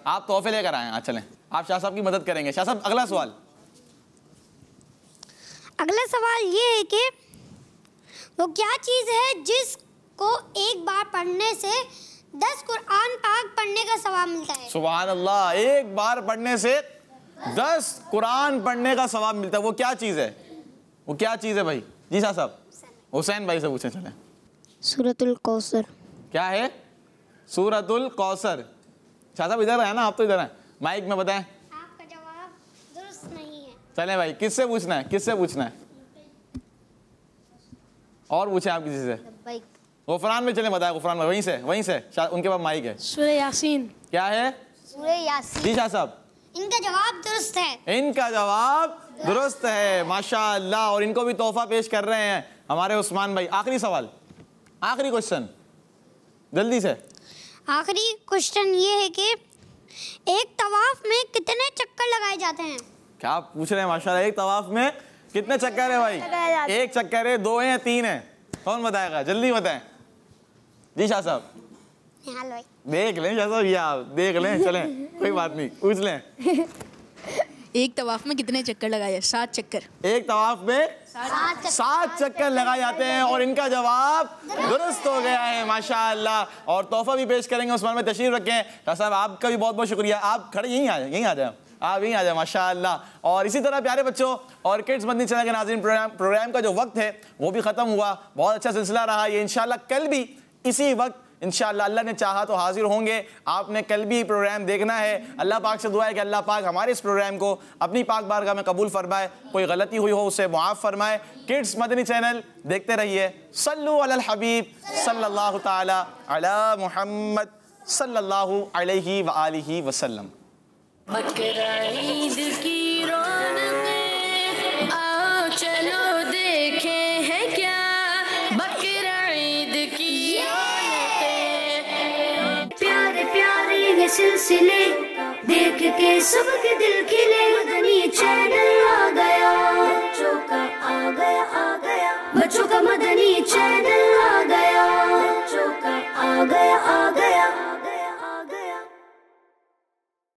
आप तोहफे लेकर आए। आज चलें, आप शाह साहब की मदद करेंगे। शाह साहब अगला सवाल। अगला सवाल ये है कि वो क्या चीज़ है जिसको एक बार पढ़ने से 10 कुरान पाक पढ़ने का सवाब मिलता है? सुभान अल्लाह, एक बार पढ़ने से 10 कुरान पढ़ने का सवाब मिलता है। वो क्या चीज़ है? वो क्या चीज़ है भाई? जी शाह साहब, हुसैन भाई से पूछें। चलें। सूरतुल कौसर। क्या है? सूरतुल कौसर। शाह साहब इधर है ना, आप तो इधर हैं, माइक में बताएं। आपका जवाब दुरुस्त नहीं है। चलें भाई, किससे पूछना है? किससे पूछना है? और पूछें आप किसी से। गुफरान में चलें, बताएं। गुफरान में वहीं से उनके पास माइक है। सूरह यासीन। क्या है? सूरह यासीन। जी शाह साहब। इनका जवाब दुरुस्त है। इनका जवाब दुरुस्त है। माशाअल्लाह। और इनको भी तोहफा पेश कर रहे हैं हमारे उस्मान भाई। आखिरी सवाल, आखिरी क्वेश्चन, जल्दी से। आखिरी क्वेश्चन ये है कि एक तवाफ में कितने चक्कर लगाए जाते हैं? क्या पूछ रहे हैं? माशाअल्लाह। एक तवाफ में कितने चक्कर है भाई? 1 चक्कर है, 2 है या 3 है? कौन बताएगा? जल्दी बताएं। जी शाह साहब। देख लें शाह साहब, या देख लें। चलें, कोई बात नहीं, पूछ लें। एक तवाफ में कितने चक्कर लगाए? 7 चक्कर। एक तवाफ में 7 चक्कर लगाए जाते हैं। और इनका जवाब दुरुस्त हो गया है। माशाअल्लाह। और तोहफा भी पेश करेंगे उस्मान में। तशरीफ रखें। शाह साहब आपका भी बहुत बहुत शुक्रिया। आप खड़े यहीं आ जाए। आप यहीं आ जाए माशाअल्लाह। और इसी तरह प्यारे बच्चों और किड्स मदनी चैनल के नाज़रीन, प्रोग्राम का जो वक्त है वो भी ख़त्म हुआ। बहुत अच्छा सिलसिला रहा ये। इंशाअल्लाह कल भी इसी वक्त इंशाअल्लाह अल्लाह ने चाहा तो हाजिर होंगे। आपने कल भी प्रोग्राम देखना है। अल्लाह पाक से दुआ है कि अल्लाह पाक हमारे इस प्रोग्राम को अपनी पाक बारगाह में कबूल फरमाए। कोई गलती हुई हो उसे मुआफ़ फरमाए। किड्स मदनी चैनल देखते रहिए। सल्लु अलल हबीब सल्लल्लाहु ताला अला मुहम्मद सल्लल्लाहु अलैहि व आलिहि वसल्लम। बकरा ईद की रौनकें आओ चलो देखें है क्या, बकरा ईद की रौनकें। प्यारे प्यारे ये सिलसिले देख के सबके दिल खिले।